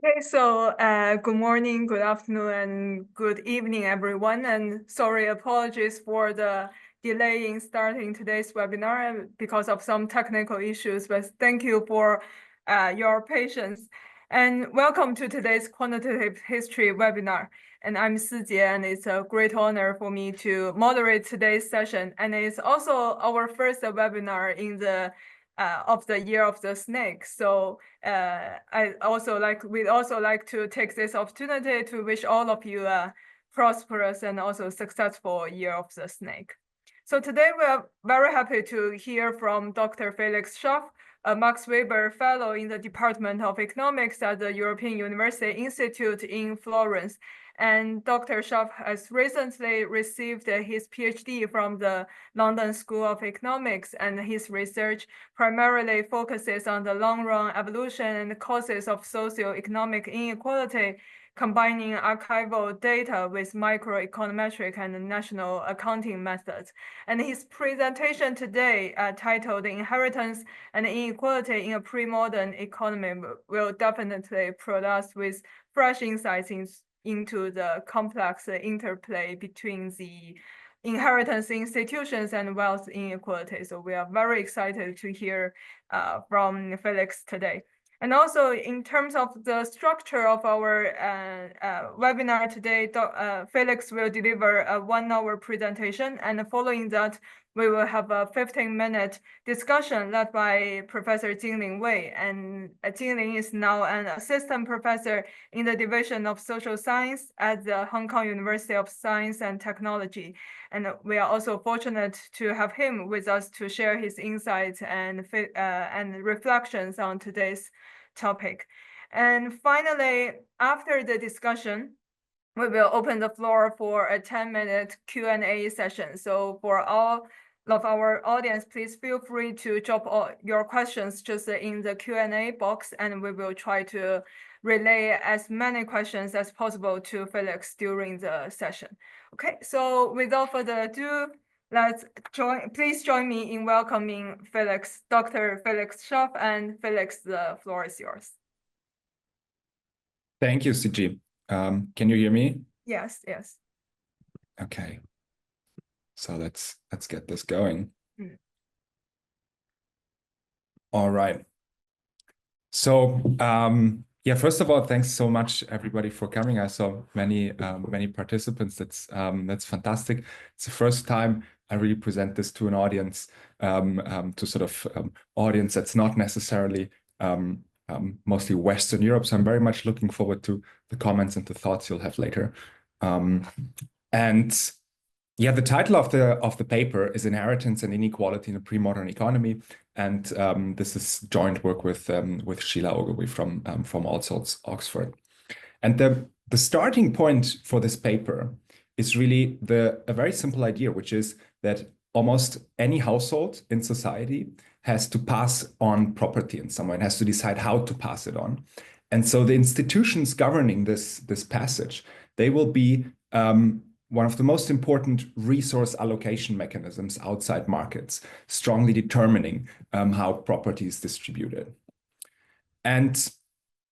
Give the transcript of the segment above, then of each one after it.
Okay, so good morning, good afternoon, and good evening, everyone. And sorry, apologies for the delay in starting today's webinar because of some technical issues, but thank you for your patience. And welcome to today's Quantitative History webinar. And I'm Sijie, and it's a great honor for me to moderate today's session. And it's also our first webinar in the of the Year of the Snake. So we'd also like to take this opportunity to wish all of you a prosperous and also successful Year of the Snake. So today we are very happy to hear from Dr. Felix Schaff, a Max Weber Fellow in the Department of Economics at the European University Institute in Florence. And Dr. Schaff has recently received his PhD from the London School of Economics, and his research primarily focuses on the long-run evolution and causes of socioeconomic inequality, combining archival data with microeconometric and national accounting methods. And his presentation today, titled Inheritance and Inequality in a Pre-Modern Economy, will definitely provide us with fresh insights into the complex interplay between the inheritance institutions and wealth inequality. So we are very excited to hear from Felix today. And also in terms of the structure of our webinar today, Felix will deliver a 1-hour presentation, and following that, we will have a 15-minute discussion led by Professor Jingling Wei. And Jingling is now an assistant professor in the Division of Social Science at the Hong Kong University of Science and Technology. And we are also fortunate to have him with us to share his insights and reflections on today's topic. And finally, after the discussion, we will open the floor for a 10-minute Q&A session. So for all of our audience, please feel free to drop all your questions just in the Q&A box, and we will try to relay as many questions as possible to Felix during the session. Okay, so without further ado, please join me in welcoming Felix, Dr. Felix Schaff, and Felix, the floor is yours. Thank you, Sijie. Can you hear me? Yes, yes. Okay. So let's get this going. All right. So yeah, first of all, thanks so much everybody for coming. I saw many participants. That's fantastic. It's the first time I really present this to an audience, to sort of audience that's not necessarily mostly Western Europe. So I'm very much looking forward to the comments and the thoughts you'll have later. And yeah, the title of the paper is Inheritance and Inequality in a Pre-Modern Economy, and this is joint work with Sheila Ogilvie from All Souls, Oxford. And the starting point for this paper is really a very simple idea, which is that almost any household in society has to pass on property in some way and has to decide how to pass it on. And so the institutions governing this passage, they will be one of the most important resource allocation mechanisms outside markets, strongly determining how property is distributed. And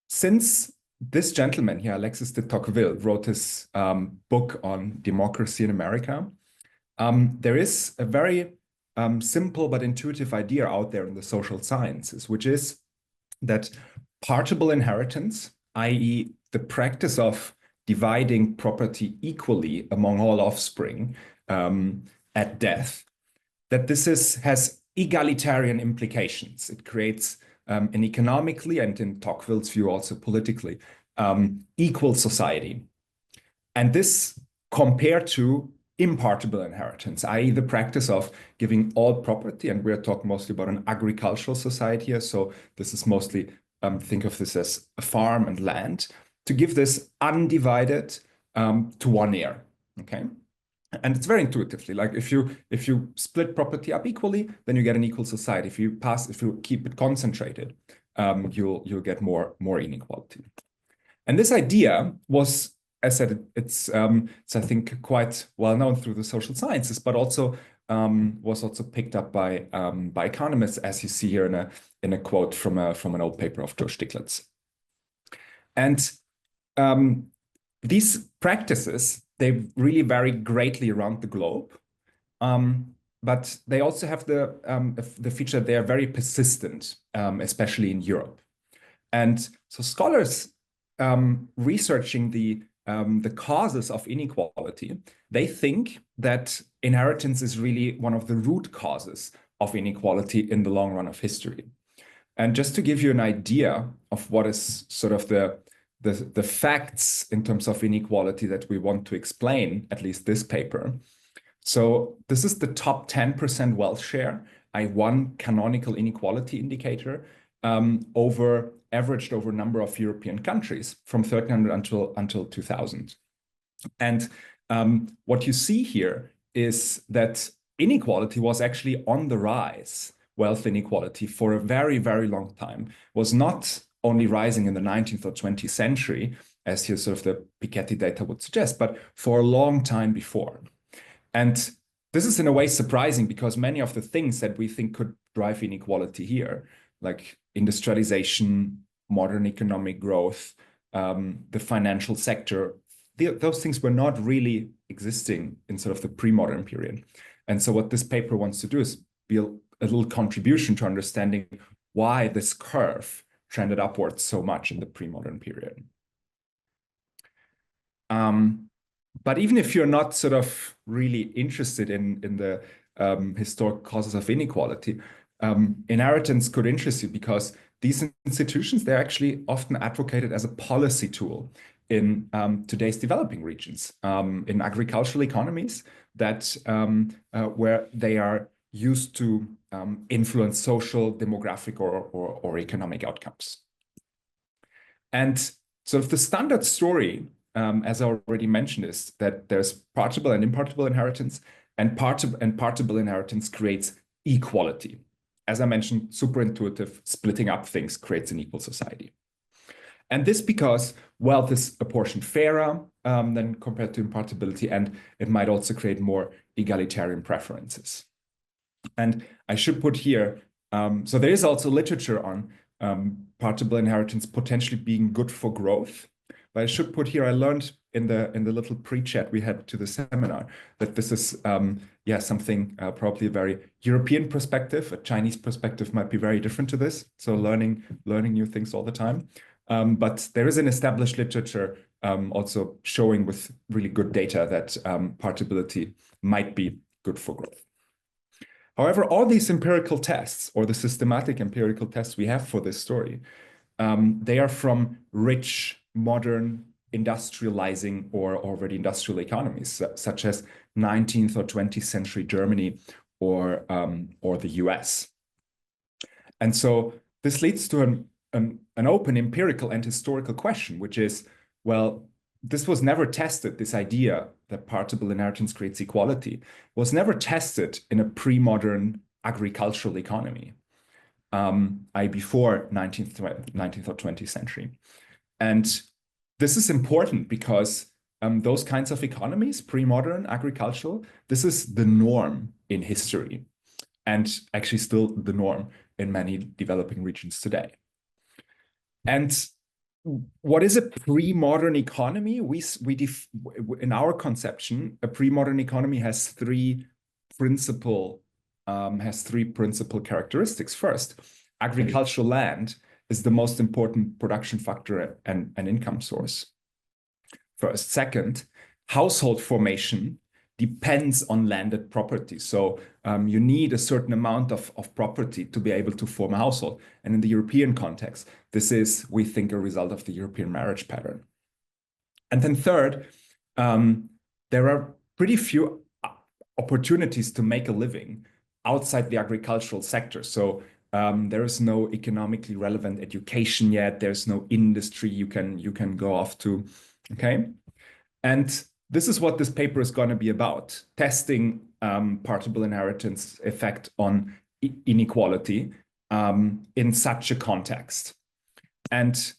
since this gentleman here, Alexis de Tocqueville, wrote his book on democracy in America, there is a very simple but intuitive idea out there in the social sciences, which is that partible inheritance, i.e. the practice of dividing property equally among all offspring at death, that this has egalitarian implications. It creates an economically, and in Tocqueville's view also politically, equal society. And this compared to impartible inheritance, i.e. the practice of giving all property, and we're talking mostly about an agricultural society here, so this is mostly, think of this as a farm and land, to give this undivided to one heir, okay? And it's very intuitively, like if you split property up equally, then you get an equal society. If you keep it concentrated, you'll get more inequality. And this idea was, as I said, it's I think quite well known through the social sciences, but also was also picked up by economists, as you see here in a quote from an old paper of Joe Stiglitz. And these practices, they really vary greatly around the globe. But they also have the feature they are very persistent, especially in Europe. And so scholars researching the causes of inequality, they think that inheritance is really one of the root causes of inequality in the long run of history. And just to give you an idea of what is sort of the facts in terms of inequality that we want to explain, at least this paper. So this is the top 10% wealth share, one canonical inequality indicator, averaged over a number of European countries from 1300 until 2000. And what you see here is that inequality was actually on the rise. Wealth inequality for a very, very long time was not only rising in the 19th or 20th century, as here sort of the Piketty data would suggest, but for a long time before. And this is in a way surprising because many of the things that we think could drive inequality here, like industrialization, modern economic growth, the financial sector, those things were not really existing in sort of the pre-modern period. And so what this paper wants to do is build a little contribution to understanding why this curve trended upwards so much in the pre-modern period. But even if you're not sort of really interested in the historic causes of inequality, inheritance could interest you because these institutions, they're actually often advocated as a policy tool in today's developing regions, in agricultural economies that where they are used to influence social, demographic, or economic outcomes. And sort of the standard story, as I already mentioned, is that there's partible and impartible inheritance, and partible inheritance creates equality. As I mentioned, super intuitive, splitting up things creates an equal society. And this because wealth is apportioned fairer than compared to impartibility, and it might also create more egalitarian preferences. And I should put here, so there is also literature on partible inheritance potentially being good for growth. But I should put here, I learned in the little pre-chat we had to the seminar that this is something probably a very European perspective. A Chinese perspective might be very different to this. So learning new things all the time. But there is an established literature also showing with really good data that partibility might be good for growth. However, all these empirical tests, or the systematic empirical tests we have for this story, they are from rich, modern, industrializing or already industrial economies, such as 19th or 20th century Germany or the US. And so this leads to an open empirical and historical question, which is, well, this was never tested, this idea that partible inheritance creates equality, was never tested in a pre-modern agricultural economy, before 19th or 20th century. And this is important because those kinds of economies, pre-modern agricultural, this is the norm in history, and actually still the norm in many developing regions today. And what is a pre-modern economy? In our conception, a pre-modern economy has three principal characteristics. First, agricultural land is the most important production factor and income source. First. Second, household formation depends on landed property. So you need a certain amount of property to be able to form a household. And in the European context, this is, we think, a result of the European marriage pattern. And then third, there are pretty few opportunities to make a living outside the agricultural sector. So there is no economically relevant education yet. There's no industry you can go off to, okay? And this is what this paper is going to be about, testing partible inheritance effect on inequality in such a context. And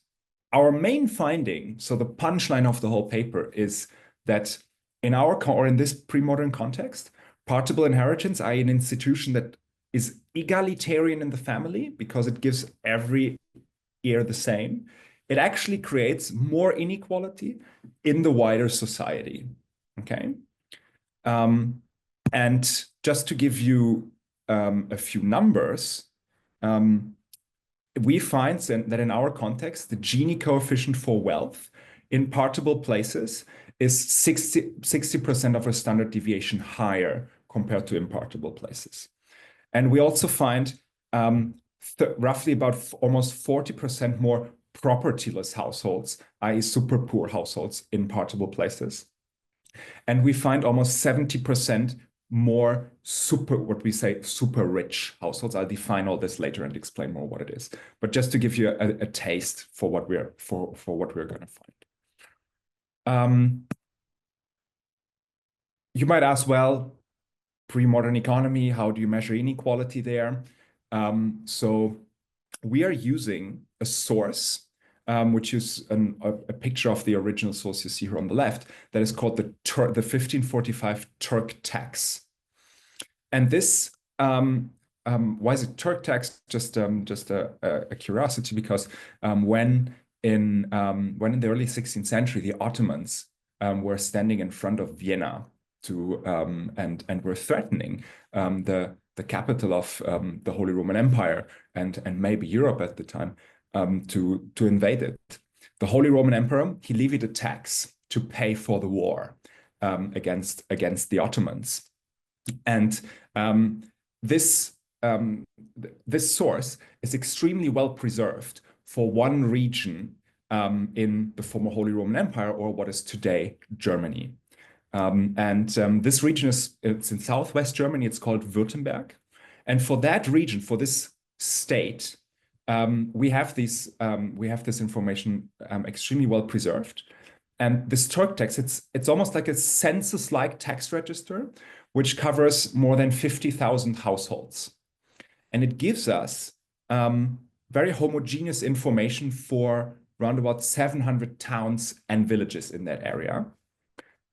our main finding, so the punchline of the whole paper, is that in this pre-modern context, partible inheritance, i.e. an institution that is egalitarian in the family because it gives every heir the same, it actually creates more inequality in the wider society. Okay. And just to give you a few numbers, we find that in our context, the Gini coefficient for wealth in partible places is 60% of a standard deviation higher compared to impartible places. And we also find roughly about almost 40% more propertyless households, i.e. super poor households in partible places. And we find almost 70% more what we say super rich households. I'll define all this later and explain more what it is. But just to give you a taste for what we're going to find. You might ask, well, pre-modern economy, how do you measure inequality there? So we are using a source, which is a picture of the original source you see here on the left, that is called the 1545 Turk Tax. And this, why is it Turk Tax? Just a curiosity, because when in the early 16th century, the Ottomans were standing in front of Vienna and were threatening the capital of the Holy Roman Empire and maybe Europe at the time, to invade it. The Holy Roman Emperor, he levied a tax to pay for the war against the Ottomans. And this source is extremely well preserved for one region in the former Holy Roman Empire, or what is today Germany. This region it's in southwest Germany. It's called Württemberg. And for that region, for this state, we have this information extremely well preserved. And this Turk tax, it's almost like a census-like tax register, which covers more than 50,000 households. And it gives us very homogeneous information for around about 700 towns and villages in that area.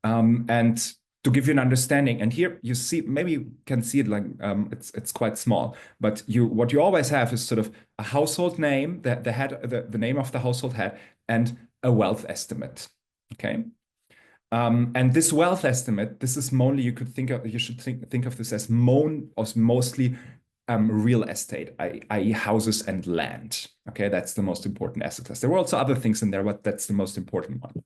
And to give you an understanding, and here you see, maybe you can see it like it's quite small, but what you always have is sort of a household name, the name of the household head, and a wealth estimate. Okay. And this wealth estimate, this is mainly, you should think of this as mostly real estate, i.e. houses and land. Okay, that's the most important asset class. There were also other things in there, but that's the most important one.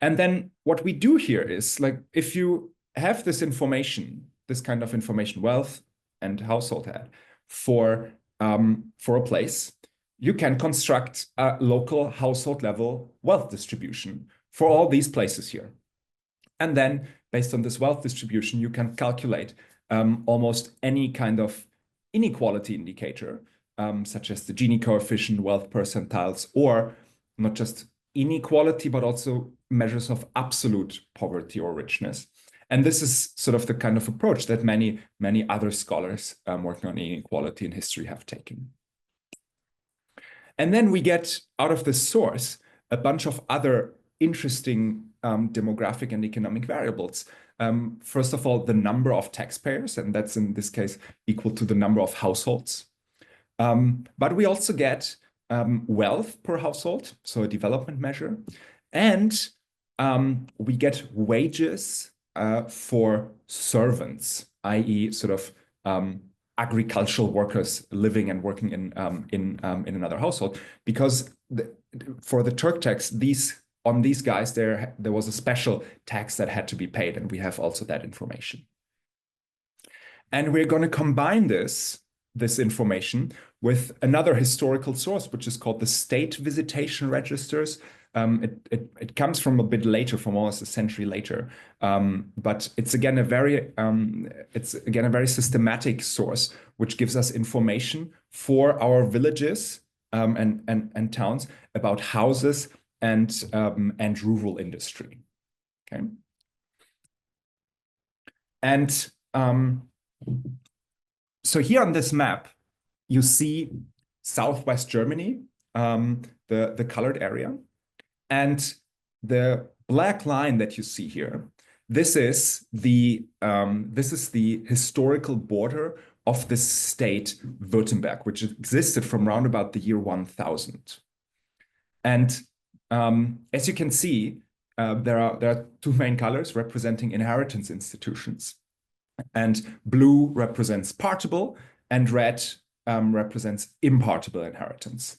And then what we do here is, like, if you have this information, this kind of information, wealth and household head, for a place, you can construct a local household level wealth distribution for all these places here. And then based on this wealth distribution, you can calculate almost any kind of inequality indicator, such as the Gini coefficient, wealth percentiles, or not just inequality, but also measures of absolute poverty or richness. And this is sort of the kind of approach that many other scholars working on inequality in history have taken. And then we get out of this source a bunch of other interesting demographic and economic variables. First of all, the number of taxpayers, and that's in this case equal to the number of households. But we also get wealth per household, so a development measure, and we get wages for servants, i.e. sort of agricultural workers living and working in another household, because for the Turk tax, on these guys there was a special tax that had to be paid, and we have also that information. And we're going to combine this information with another historical source, which is called the State Visitation Registers. It comes from a bit later, from almost a century later, but it's again a very systematic source, which gives us information for our villages and towns about houses and rural industry. Okay, and so here on this map, you see southwest Germany, the colored area, and the black line that you see here. This is the historical border of the state Württemberg, which existed from around about the year 1000. And as you can see, there are two main colors representing inheritance institutions. And blue represents partible, and red represents impartible inheritance.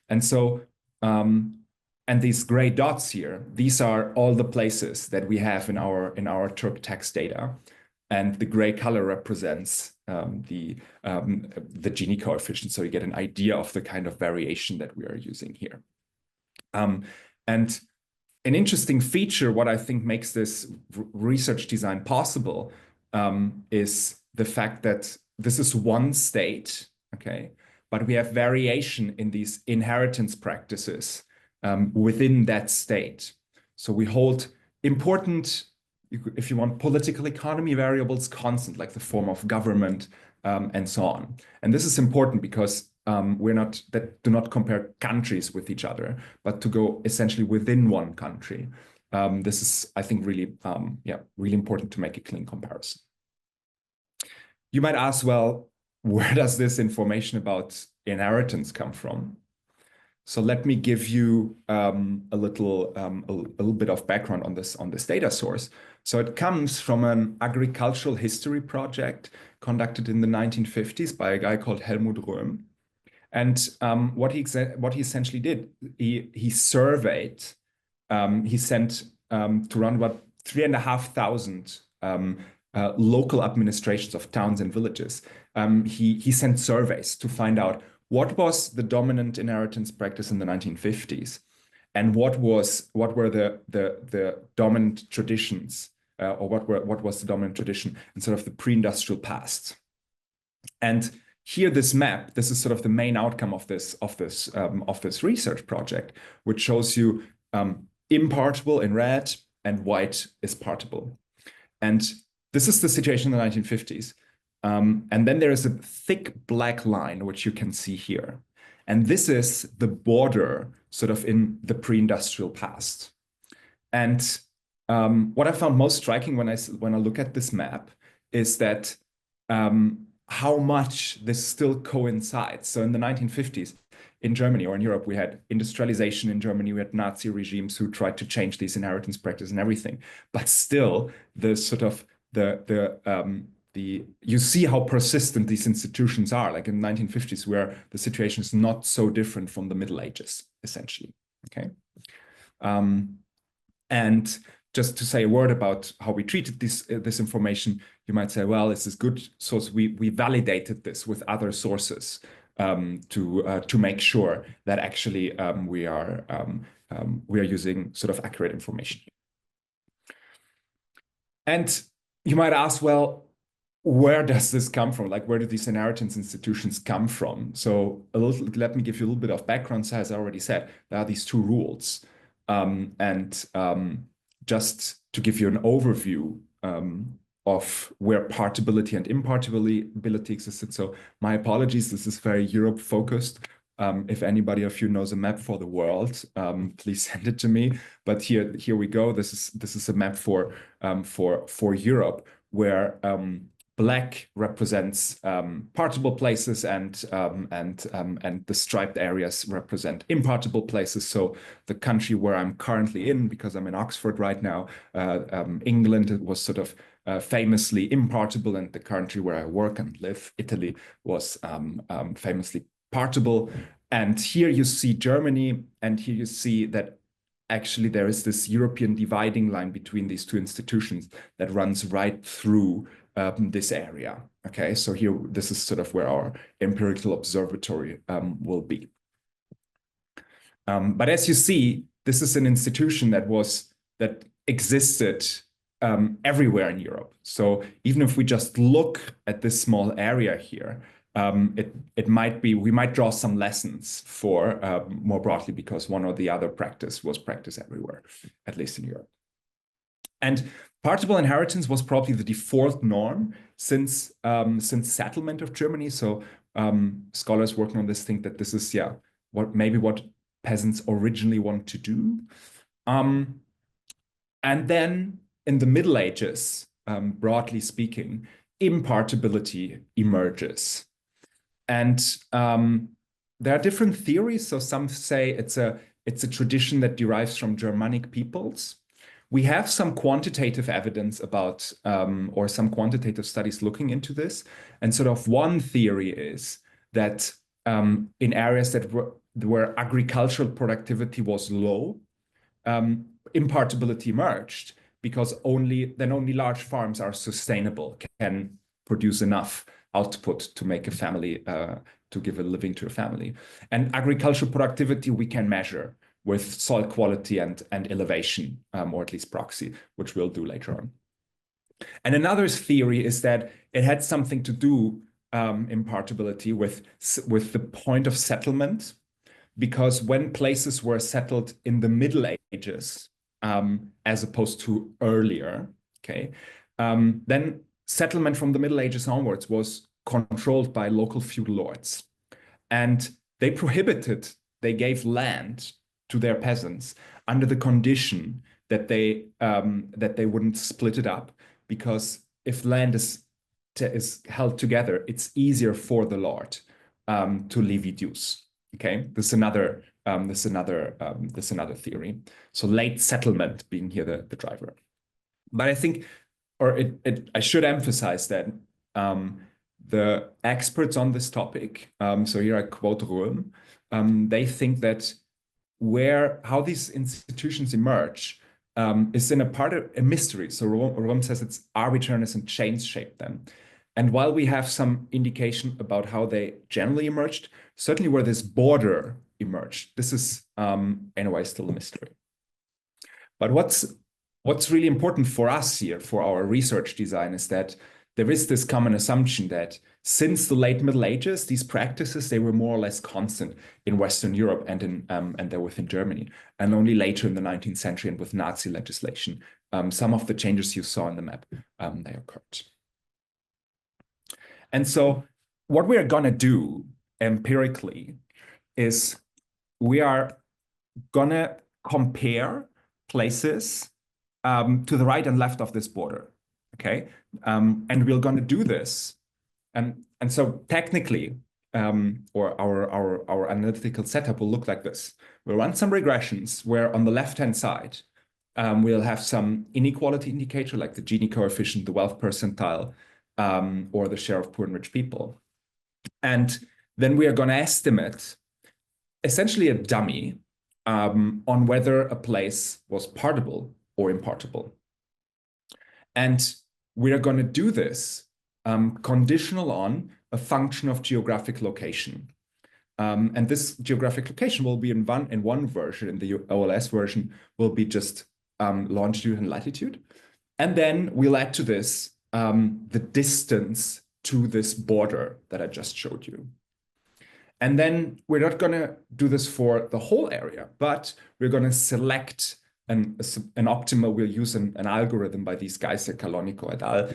And so, and these gray dots here, these are all the places that we have in our Turk Tax data. And the gray color represents the Gini coefficient. So you get an idea of the kind of variation that we are using here. And an interesting feature, what I think makes this research design possible, is the fact that this is one state, okay, but we have variation in these inheritance practices within that state. So we hold important, if you want, political economy variables constant, like the form of government and so on. And this is important because do not compare countries with each other, but to go essentially within one country. This is, I think, really, really important to make a clean comparison. You might ask, well, where does this information about inheritance come from? So let me give you a little bit of background on this data source. So it comes from an agricultural history project conducted in the 1950s by a guy called Helmut Röhm. And what he essentially did, he surveyed, he sent to around about 3,500 local administrations of towns and villages. He sent surveys to find out what was the dominant inheritance practice in the 1950s, and what were the dominant traditions, or what was the dominant tradition in sort of the pre-industrial past. And here, this map, this is sort of the main outcome of this research project, which shows you impartible in red and white is partible. And this is the situation in the 1950s. And then there is a thick black line, which you can see here. And this is the border sort of in the pre-industrial past. And what I found most striking when I look at this map is that how much this still coincides. So in the 1950s, in Germany or in Europe, we had industrialization in Germany, we had Nazi regimes who tried to change these inheritance practices and everything. But still, the sort of you see how persistent these institutions are, like in the 1950s, where the situation is not so different from the Middle Ages, essentially. Okay. And just to say a word about how we treated this information, you might say, well, this is good source. We validated this with other sources to make sure that actually we are using sort of accurate information. And you might ask, well, where does this come from? Like, where do these inheritance institutions come from? So let me give you a little bit of background. So as I already said, there are these two rules. Just to give you an overview of where partibility and impartibility existed. So my apologies, this is very Europe focused. If anybody of you knows a map for the world, please send it to me. But here we go. This is a map for Europe, where black represents partible places, and the striped areas represent impartible places. So the country where I'm currently in, because I'm in Oxford right now, England, it was sort of famously impartible, and the country where I work and live, Italy, was famously partible. And here you see Germany, and here you see that actually there is this European dividing line between these two institutions that runs right through this area. Okay, so here, this is sort of where our empirical observatory will be. But as you see, this is an institution that existed everywhere in Europe. So even if we just look at this small area here, we might draw some lessons for more broadly, because one or the other practice was practiced everywhere, at least in Europe. And partible inheritance was probably the default norm since settlement of Germany. So scholars working on this think that this is what peasants originally want to do. And then in the Middle Ages, broadly speaking, impartibility emerges. And there are different theories. So some say it's It's a tradition that derives from Germanic peoples. We have some quantitative evidence about, or some quantitative studies looking into this. And sort of one theory is that in areas that where agricultural productivity was low, impartibility emerged because only large farms are sustainable, can produce enough output to make a family, to give a living to a family. And agricultural productivity we can measure with soil quality and elevation, or at least proxy, which we'll do later on. And another theory is that it had something to do, impartibility, with the point of settlement, because when places were settled in the Middle Ages, as opposed to earlier, okay, then settlement from the Middle Ages onwards was controlled by local feudal lords. And they gave land to their peasants under the condition that they wouldn't split it up, because if land is held together, it's easier for the lord to levy dues. Okay, this is another theory. So late settlement being here the driver. But I think, I should emphasize that the experts on this topic, so here I quote Röhm, they think that how these institutions emerge is in a mystery. So Röhm says it's arbitrariness and chance shaped them. And while we have some indication about how they generally emerged, certainly where this border emerged, this is anyway still a mystery. But what's really important for us here, for our research design, is that there is this common assumption that since the late Middle Ages, these practices, they were more or less constant in Western Europe and they're within Germany. And only later in the 19th century and with Nazi legislation, some of the changes you saw on the map, they occurred. And so what we are going to do empirically is we are going to compare places to the right and left of this border. Okay, and we're going to do this, and so technically, or our analytical setup will look like this. We'll run some regressions where on the left-hand side, we'll have some inequality indicator like the Gini coefficient, the wealth percentile, or the share of poor and rich people, and then we are going to estimate essentially a dummy on whether a place was partible or impartible. And we are going to do this conditional on a function of geographic location. And this geographic location will be in one version, in the OLS version, will be just longitude and latitude. And then we'll add to this the distance to this border that I just showed you. And then we're not going to do this for the whole area, but we're going to select an optimal. We'll use an algorithm by these guys at Calonico et al.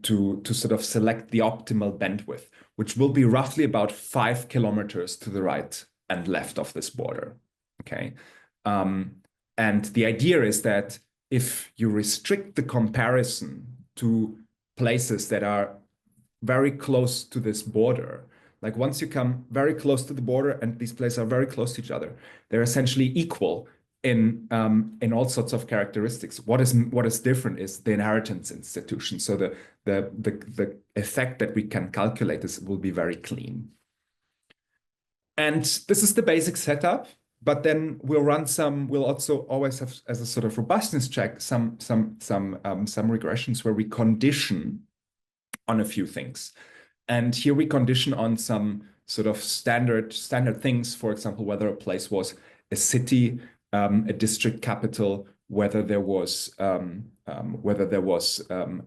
To sort of select the optimal bandwidth, which will be roughly about 5 kilometers to the right and left of this border. Okay, and the idea is that if you restrict the comparison to places that are very close to this border, like once you come very close to the border and these places are very close to each other, they're essentially equal in all sorts of characteristics. What is different is the inheritance institution. So the effect that we can calculate will be very clean. And this is the basic setup. But then we'll also always have, as a sort of robustness check, some regressions where we condition on a few things. And here we condition on some sort of standard things. For example, whether a place was a city, a district capital, whether there was a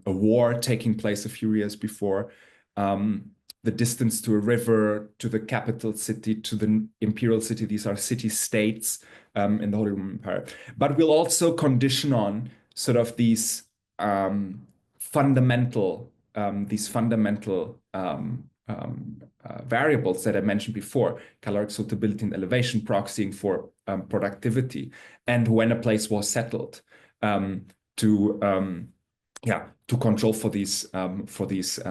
war taking place a few years before, the distance to a river, to the capital city, to the imperial city. These are city-states in the Holy Roman Empire. But we'll also condition on sort of these fundamental variables that I mentioned before: caloric suitability and elevation, proxying for productivity, and when a place was settled, to control for these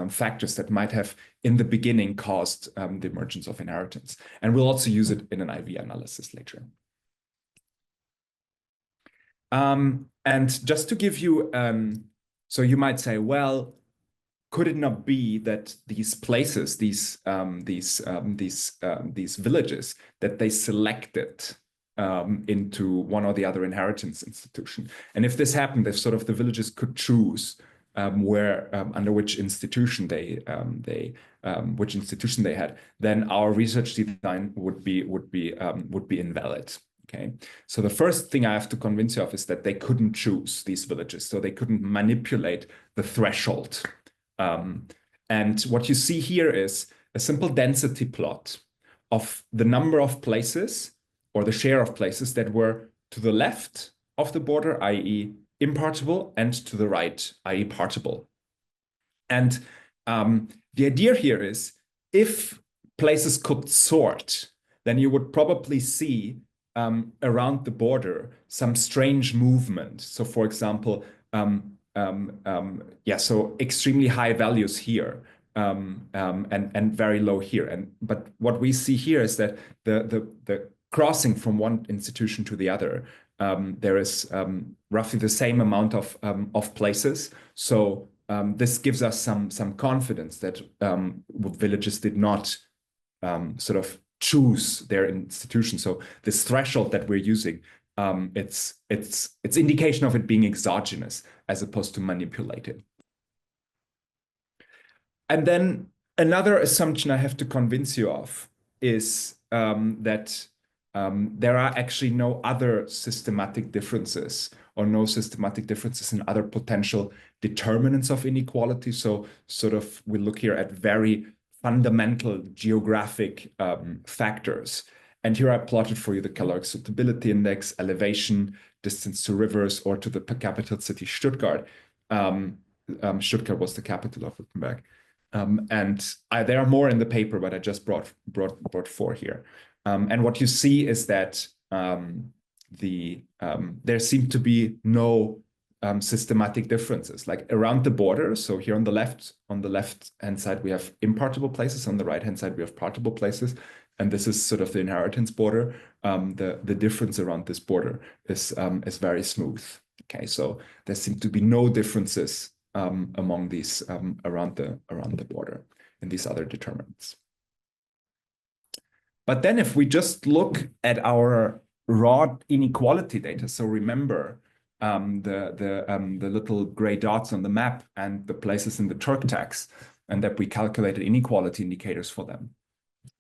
factors that might have in the beginning caused the emergence of inheritance. And we'll also use it in an IV analysis later. And just to give you, so you might say, well, could it not be that these places, these villages, that they selected into one or the other inheritance institution? And if this happened, if sort of the villages could choose where under which institution they had, then our research design would be invalid. Okay, so the first thing I have to convince you of is that they couldn't choose these villages, so they couldn't manipulate the threshold. And what you see here is a simple density plot of the number of places or the share of places that were to the left of the border, i.e. impartible, and to the right, i.e. partible. And the idea here is if places could sort, then you would probably see around the border some strange movement. So for example, so extremely high values here and very low here. But what we see here is that the crossing from one institution to the other, there is roughly the same amount of places. So this gives us some confidence that villages did not sort of choose their institution. So this threshold that we're using, it's indication of it being exogenous as opposed to manipulated. And then another assumption I have to convince you of is that there are actually no other systematic differences or no systematic differences in other potential determinants of inequality. So sort of we look here at very fundamental geographic factors. And here I plotted for you the caloric suitability index, elevation, distance to rivers, or to the capital city, Stuttgart. Stuttgart was the capital of Württemberg. There are more in the paper, but I just brought 4 here. And what you see is that there seem to be no systematic differences, like around the border. So here on the left-hand side, we have impartible places. On the right-hand side, we have partible places. And this is sort of the inheritance border. The difference around this border is very smooth. Okay, so there seem to be no differences among these around the border in these other determinants. But then if we just look at our raw inequality data, so remember the little gray dots on the map and the places in the Turk Tax, and that we calculated inequality indicators for them,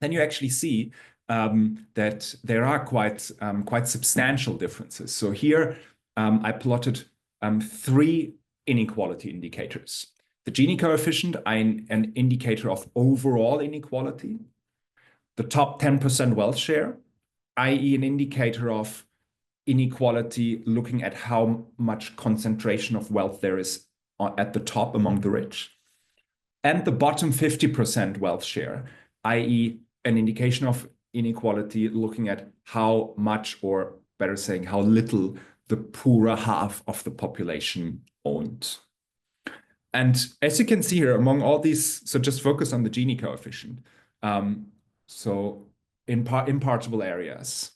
then you actually see that there are quite substantial differences. So here I plotted 3 inequality indicators. The Gini coefficient, an indicator of overall inequality. The top 10% wealth share, i.e. an indicator of inequality looking at how much concentration of wealth there is at the top among the rich. And the bottom 50% wealth share, i.e. an indication of inequality looking at how much, or better saying, how little the poorer half of the population owned. And as you can see here, among all these, so just focus on the Gini coefficient. So in impartible areas,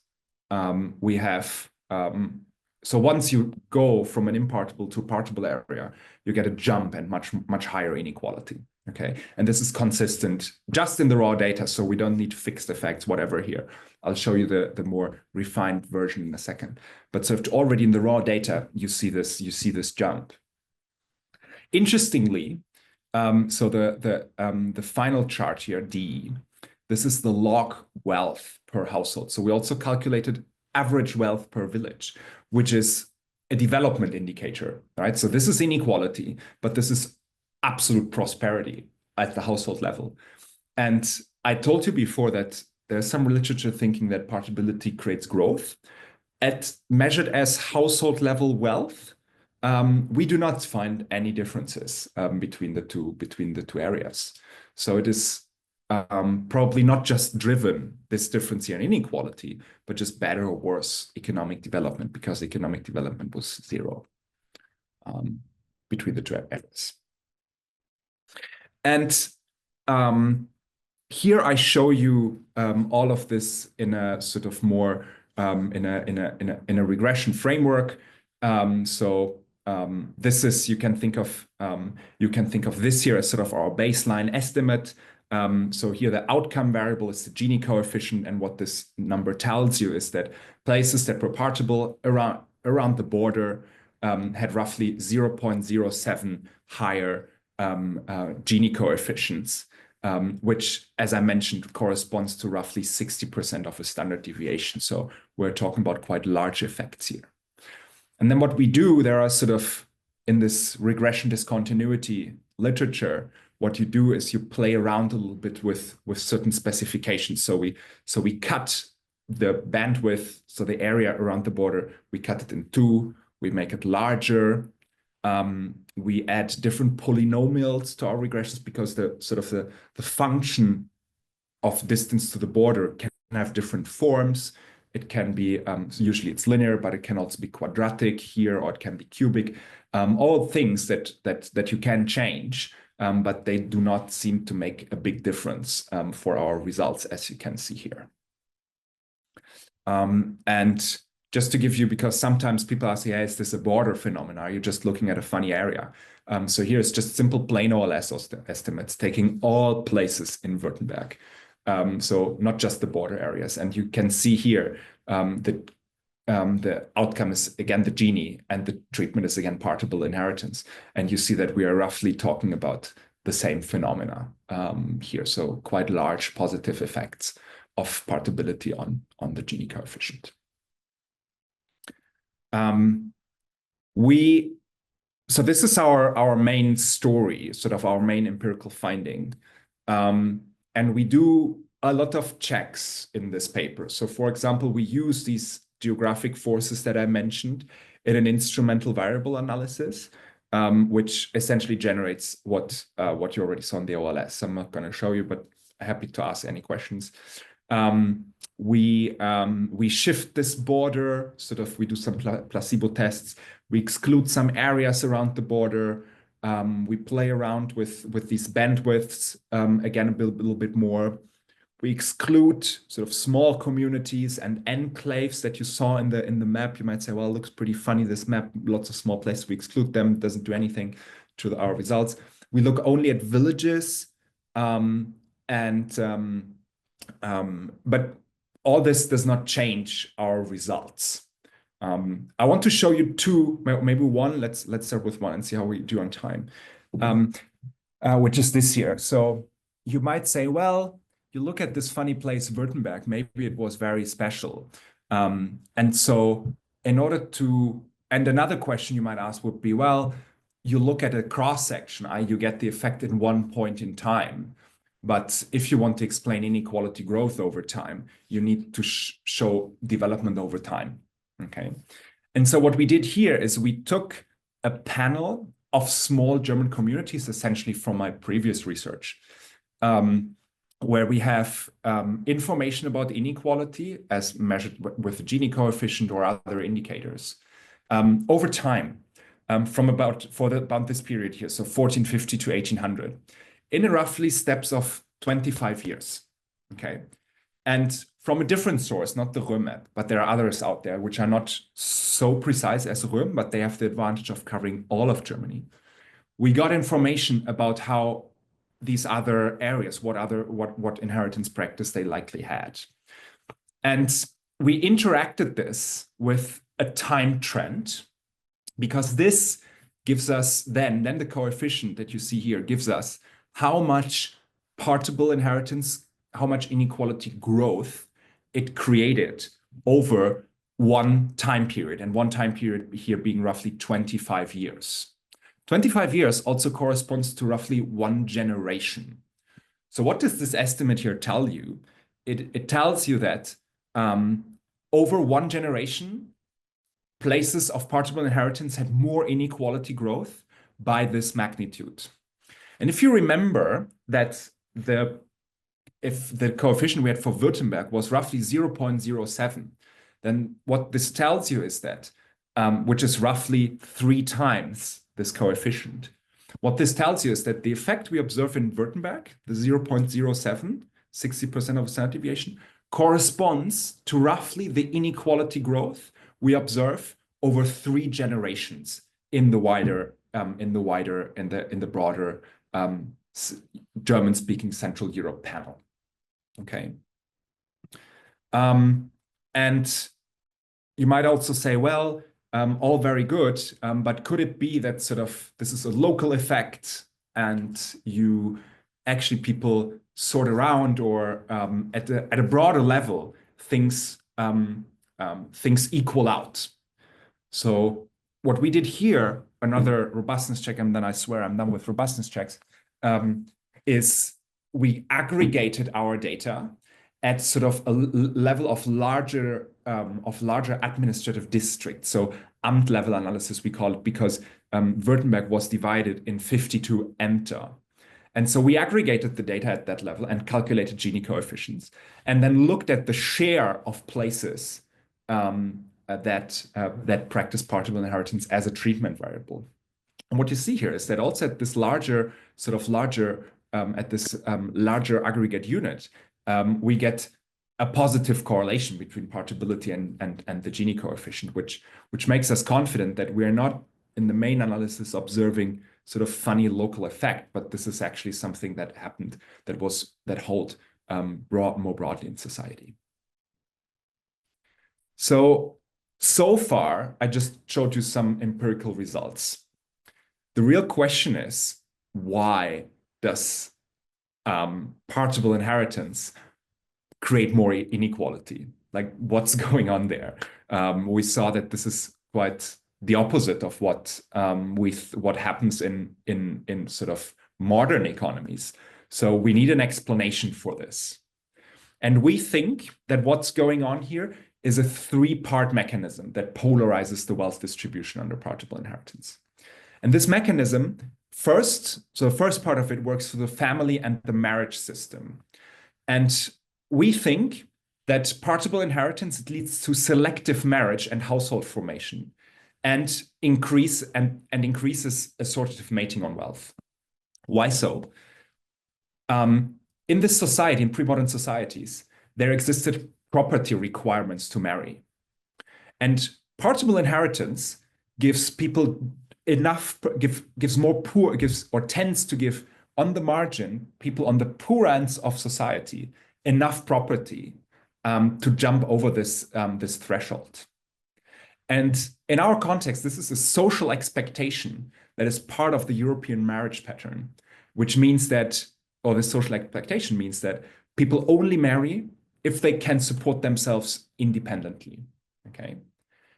we have, so once you go from an impartible to a partible area, you get a jump and much higher inequality. Okay, and this is consistent just in the raw data, so we don't need fixed effects, whatever here. I'll show you the more refined version in a second. But so already in the raw data, you see this jump. Interestingly, so the final chart here, D, this is the log wealth per household. So we also calculated average wealth per village, which is a development indicator, right? So this is inequality, but this is absolute prosperity at the household level. And I told you before that there's some literature thinking that partibility creates growth. Measured as household level wealth, we do not find any differences between the two areas. So it is probably not just driven, this difference here in inequality, but just better or worse economic development, because economic development was 0 between the two areas. And here I show you all of this in a sort of more in a regression framework. This is, you can think of this here as sort of our baseline estimate. So here the outcome variable is the Gini coefficient, and what this number tells you is that places that were partible around the border had roughly 0.07 higher Gini coefficients, which, as I mentioned, corresponds to roughly 60% of a standard deviation. So we're talking about quite large effects here. And then what we do, there are sort of, in this regression discontinuity literature, what you do is you play around a little bit with certain specifications. So we cut the bandwidth, so the area around the border, we cut it in two, we make it larger. We add different polynomials to our regressions, because the function of distance to the border can have different forms. It can be, usually it's linear, but it can also be quadratic here, or it can be cubic. All things that you can change, but they do not seem to make a big difference for our results, as you can see here. And just to give you, because sometimes people ask, yeah, is this a border phenomenon? Are you just looking at a funny area? So here's just simple plain OLS estimates, taking all places in Württemberg. So not just the border areas. And you can see here that the outcome is, again, the Gini, and the treatment is, again, partible inheritance. And you see that we are roughly talking about the same phenomena here. So quite large positive effects of partibility on the Gini coefficient. So this is our main story, sort of our main empirical finding. And we do a lot of checks in this paper. So for example, we use these geographic forces that I mentioned in an instrumental variable analysis, which essentially generates what you already saw in the OLS. I'm not going to show you, but happy to ask any questions. We shift this border, sort of, we do some placebo tests. We exclude some areas around the border. We play around with these bandwidths, again, a little bit more. We exclude sort of small communities and enclaves that you saw in the map. You might say, well, it looks pretty funny, this map, lots of small places. We exclude them, doesn't do anything to our results. We look only at villages, but all this does not change our results. I want to show you two, maybe one. Let's start with one and see how we do on time, which is this here. So you might say, well, you look at this funny place, Württemberg, maybe it was very special. And so in order to, and another question you might ask would be, well, you look at a cross section, you get the effect in one point in time. But if you want to explain inequality growth over time, you need to show development over time. Okay. And so what we did here is we took a panel of small German communities, essentially from my previous research, where we have information about inequality as measured with the Gini coefficient or other indicators over time, from about this period here, so 1450 to 1800, in roughly steps of 25 years. Okay. And from a different source, not the Röhm map, but there are others out there which are not so precise as Röhm, but they have the advantage of covering all of Germany. We got information about how these other areas, what inheritance practice they likely had. And we interacted this with a time trend, because this gives us then the coefficient that you see here gives us how much partible inheritance, how much inequality growth it created over one time period, and one time period here being roughly 25 years. 25 years also corresponds to roughly one generation. So what does this estimate here tell you? It tells you that over one generation, places of partible inheritance had more inequality growth by this magnitude. And if you remember that if the coefficient we had for Württemberg was roughly 0.07, then what this tells you is that, which is roughly 3 times this coefficient. What this tells you is that the effect we observe in Württemberg, the 0.07, 60% of standard deviation, corresponds to roughly the inequality growth we observe over 3 generations in the broader German-speaking Central Europe panel. Okay. And you might also say, well, all very good, but could it be that sort of this is a local effect and people sort around, or at a broader level, things equal out? So what we did here, another robustness check, and then I swear I'm done with robustness checks, is we aggregated our data at sort of a level of larger administrative districts. So Amt level analysis, we call it, because Württemberg was divided in 52 Ämter. And so we aggregated the data at that level and calculated Gini coefficients, and then looked at the share of places that practice partible inheritance as a treatment variable. And what you see here is that also at this larger aggregate unit, we get a positive correlation between partibility and the Gini coefficient, which makes us confident that we are not in the main analysis observing sort of funny local effect, but this is actually something that happened that hold more broadly in society. So far, I just showed you some empirical results. The real question is, why does partible inheritance create more inequality? Like, what's going on there? We saw that this is quite the opposite of what happens in sort of modern economies. So we need an explanation for this. And we think that what's going on here is a 3-part mechanism that polarizes the wealth distribution under partible inheritance. And this mechanism, the first part of it works through the family and the marriage system. And we think that partible inheritance, it leads to selective marriage and household formation, and increases assortative mating on wealth. Why so? In this society, in pre-modern societies, there existed property requirements to marry. And partible inheritance gives people tends to give on the margin, people on the poor ends of society, enough property to jump over this threshold. And in our context, this is a social expectation that is part of the European marriage pattern, which means that, or this social expectation means that people only marry if they can support themselves independently, okay?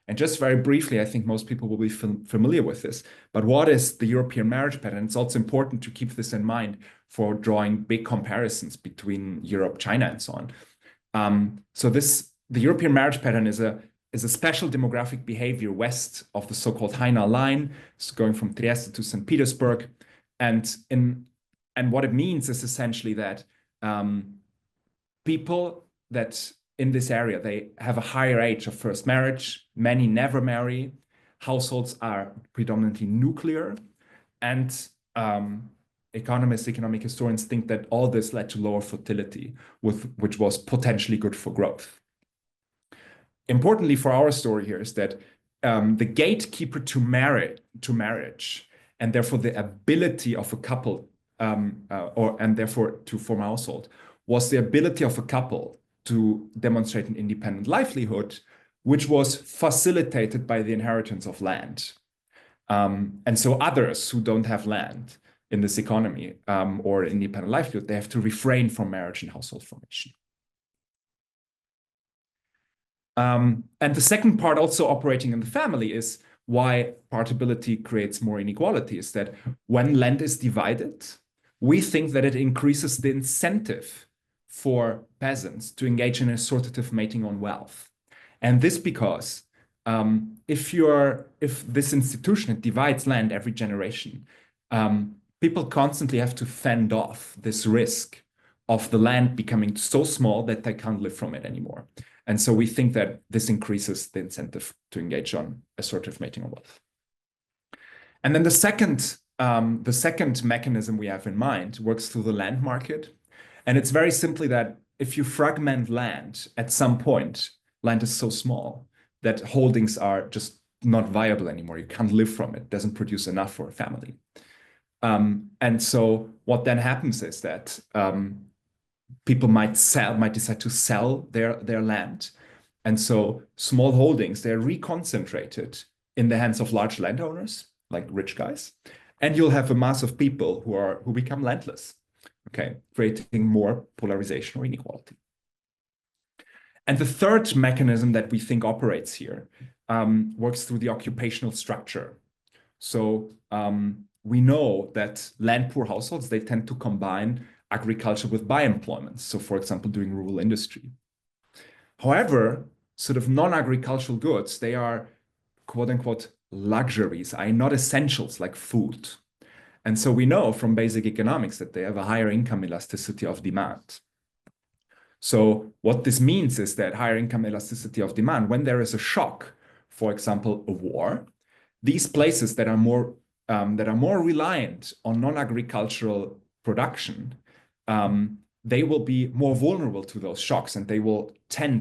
And just very briefly, I think most people will be familiar with this, but what is the European marriage pattern? It's also important to keep this in mind for drawing big comparisons between Europe, China, and so on. The European marriage pattern is a special demographic behavior west of the so-called Haina line, so going from Trieste to St. Petersburg. And what it means is essentially that people that in this area, they have a higher age of first marriage, many never marry, households are predominantly nuclear, and economic historians think that all this led to lower fertility, which was potentially good for growth. Importantly for our story here is that the gatekeeper to marriage, and therefore the ability of a couple, and therefore to form a household, was the ability of a couple to demonstrate an independent livelihood, which was facilitated by the inheritance of land. And so others who don't have land in this economy or independent livelihood, they have to refrain from marriage and household formation. And the second part, also operating in the family, is why partibility creates more inequality, is that when land is divided, we think that it increases the incentive for peasants to engage in assortative mating on wealth. And this because if this institution, it divides land every generation, people constantly have to fend off this risk of the land becoming so small that they can't live from it anymore. And so we think that this increases the incentive to engage on assortative mating on wealth. And then the second mechanism we have in mind works through the land market. And it's very simply that if you fragment land, at some point, land is so small that holdings are just not viable anymore. You can't live from it. It doesn't produce enough for a family. And so what then happens is that people might decide to sell their land. And so small holdings, they're reconcentrated in the hands of large landowners, like rich guys. And you'll have a mass of people who become landless, okay, creating more polarization or inequality. And the third mechanism that we think operates here works through the occupational structure. So we know that land-poor households, they tend to combine agriculture with by-employment. So for example, doing rural industry. However, sort of non-agricultural goods, they are quote unquote luxuries, are not essentials like food. And so we know from basic economics that they have a higher income elasticity of demand. So what this means is that higher income elasticity of demand, when there is a shock, for example, a war, these places that are more reliant on non-agricultural production, they will be more vulnerable to those shocks, and they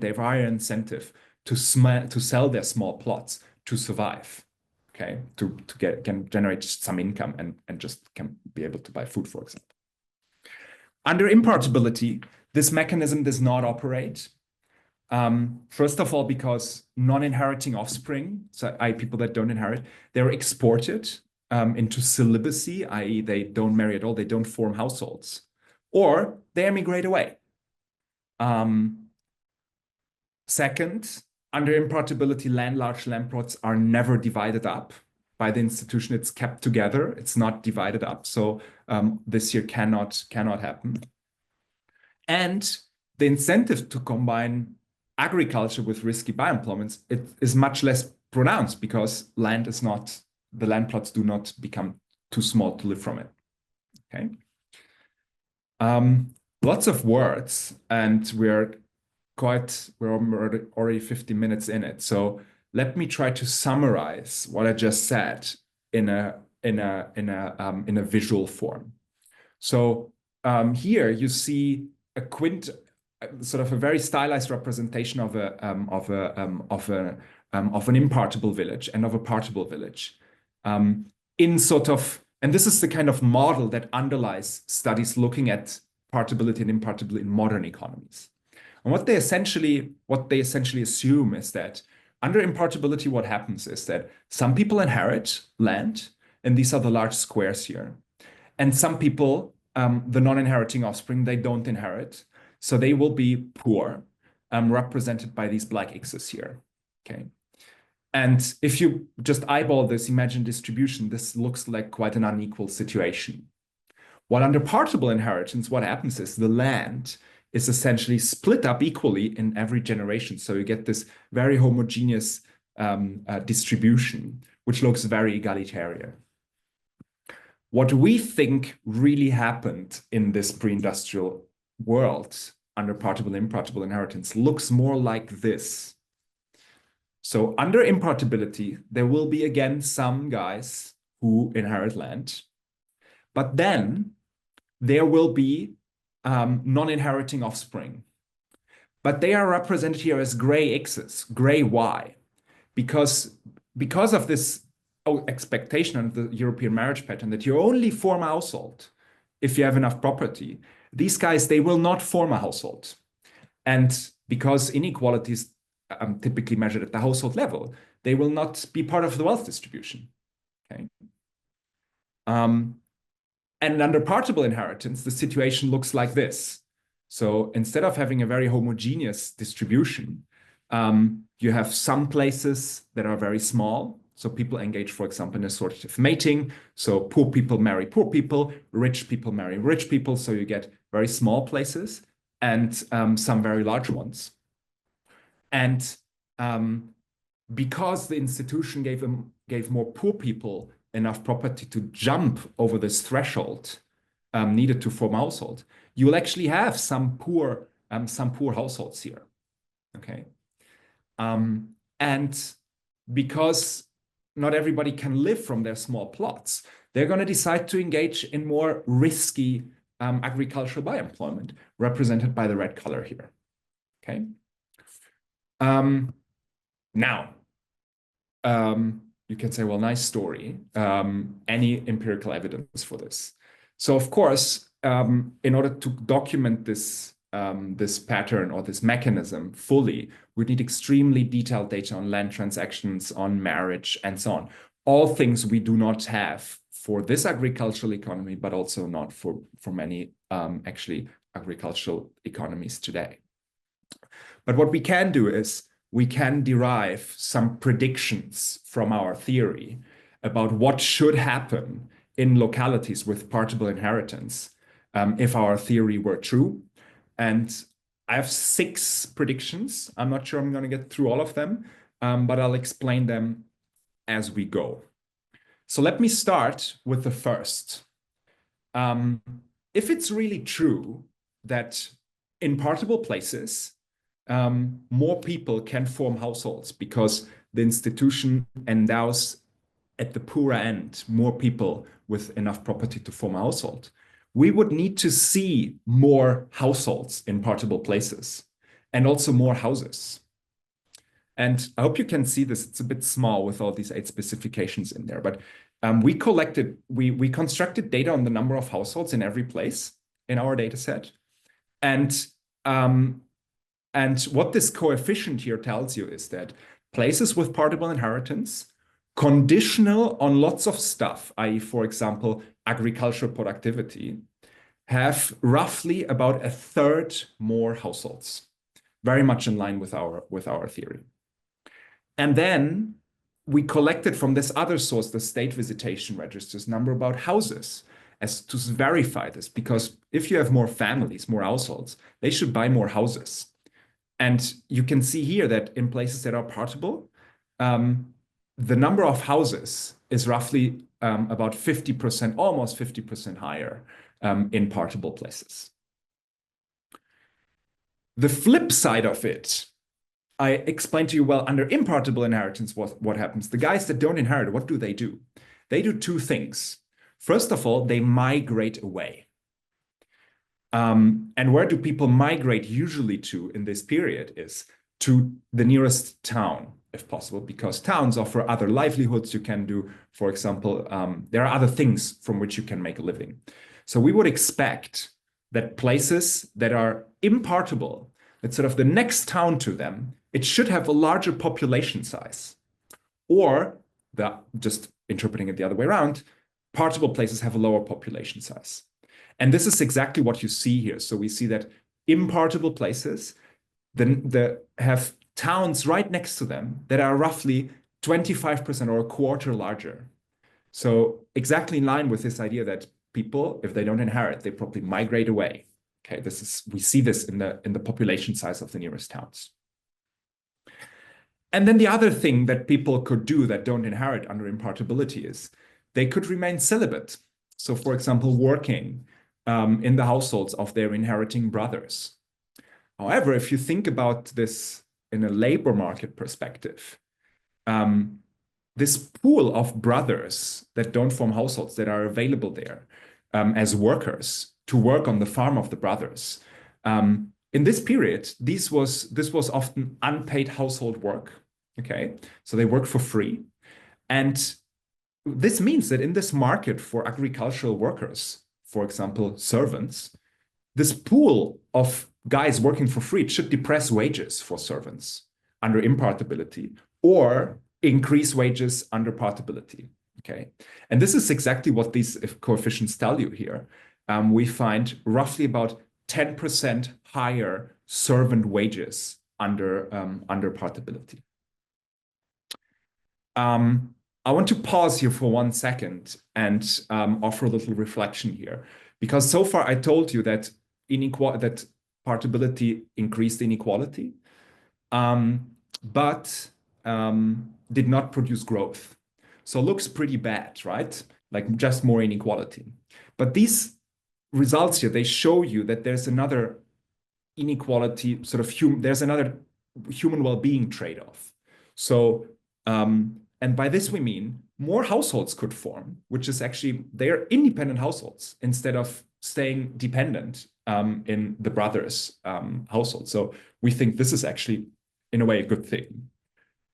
have a higher incentive to sell their small plots to survive, okay, to generate some income and just can be able to buy food, for example. Under impartibility, this mechanism does not operate. First of all, because non-inheriting offspring, so people that don't inherit, they're exported into celibacy, i.e. they don't marry at all, they don't form households, or they emigrate away. Second, under impartibility, large land plots are never divided up by the institution. It's kept together. It's not divided up. So this here cannot happen. And the incentive to combine agriculture with risky by-employments, it is much less pronounced because the land plots do not become too small to live from it. Okay. Lots of words, and we're already 50 minutes in it. So let me try to summarize what I just said in a visual form. So here you see sort of a very stylized representation of an impartible village and of a partible village. And this is the kind of model that underlies studies looking at partibility and impartibility in modern economies. And what they essentially assume is that under impartibility, what happens is that some people inherit land, and these are the large squares here, and some people, the non-inheriting offspring, they don't inherit. So they will be poor, represented by these black X's here, okay? And if you just eyeball this imagined distribution, this looks like quite an unequal situation. While under partible inheritance, what happens is the land is essentially split up equally in every generation. So you get this very homogeneous distribution, which looks very egalitarian. What we think really happened in this pre-industrial world under partible and impartible inheritance looks more like this. So under impartibility, there will be again some guys who inherit land, but then there will be non-inheriting offspring. But they are represented here as gray X's, gray Y, because of this expectation of the European marriage pattern that you only form a household if you have enough property. These guys, they will not form a household. And because inequalities typically measured at the household level, they will not be part of the wealth distribution. Okay. And under partible inheritance, the situation looks like this. So instead of having a very homogeneous distribution, you have some places that are very small. So people engage, for example, in assortative mating. So poor people marry poor people, rich people marry rich people. So you get very small places and some very large ones. And because the institution gave more poor people enough property to jump over this threshold needed to form a household, you will actually have some poor households here. Okay, and because not everybody can live from their small plots, they're going to decide to engage in more risky agricultural by-employment, represented by the red color here. Okay. Now, you can say, well, nice story. Any empirical evidence for this? So of course, in order to document this this pattern or this mechanism fully, we need extremely detailed data on land transactions, on marriage, and so on. All things we do not have for this agricultural economy, but also not for many actually agricultural economies today. But what we can do is we can derive some predictions from our theory about what should happen in localities with partible inheritance if our theory were true. And I have 6 predictions. I'm not sure I'm going to get through all of them, but I'll explain them as we go. So let me start with the first. If it's really true that in partible places, more people can form households because the institution endows at the poorer end more people with enough property to form a household, we would need to see more households in partible places and also more houses. And I hope you can see this. It's a bit small with all these 8 specifications in there, but we constructed data on the number of households in every place in our data set. And what this coefficient here tells you is that places with partible inheritance, conditional on lots of stuff, i.e., for example, agricultural productivity, have roughly about 1/3 more households, very much in line with our theory. And then we collected from this other source, the state visitation registers number about houses, as to verify this, because if you have more families, more households, they should buy more houses. And you can see here that in places that are partible, the number of houses is roughly about 50%, almost 50% higher in partible places. The flip side of it, I explained to you, well, under impartible inheritance, what happens? The guys that don't inherit, what do? They do 2 things. First of all, they migrate away. And where do people migrate usually to in this period is to the nearest town, if possible, because towns offer other livelihoods you can do. For example, there are other things from which you can make a living. So we would expect that places that are impartible, that sort of the next town to them, it should have a larger population size. Or, just interpreting it the other way around, partible places have a lower population size. And this is exactly what you see here. So we see that impartible places have towns right next to them that are roughly 25% or 1/4 larger. So exactly in line with this idea that people, if they don't inherit, they probably migrate away. Okay, we see this in the population size of the nearest towns. And then the other thing that people could do that don't inherit under impartibility is they could remain celibate. So for example, working in the households of their inheriting brothers. However, if you think about this in a labor market perspective, this pool of brothers that don't form households that are available there as workers to work on the farm of the brothers, in this period, this was often unpaid household work. Okay, so they work for free. And this means that in this market for agricultural workers, for example, servants, this pool of guys working for free should depress wages for servants under impartibility or increase wages under partibility. Okay, and this is exactly what these coefficients tell you here. We find roughly about 10% higher servant wages under partibility. I want to pause here for 1 second and offer a little reflection here, because so far I told you that partibility increased inequality, but did not produce growth. So it looks pretty bad, right? Like just more inequality. But these results here, they show you that there's another inequality, there's another human well-being trade-off. So, and by this we mean more households could form, which is actually, they're independent households instead of staying dependent in the brothers' household. So we think this is actually, in a way, a good thing.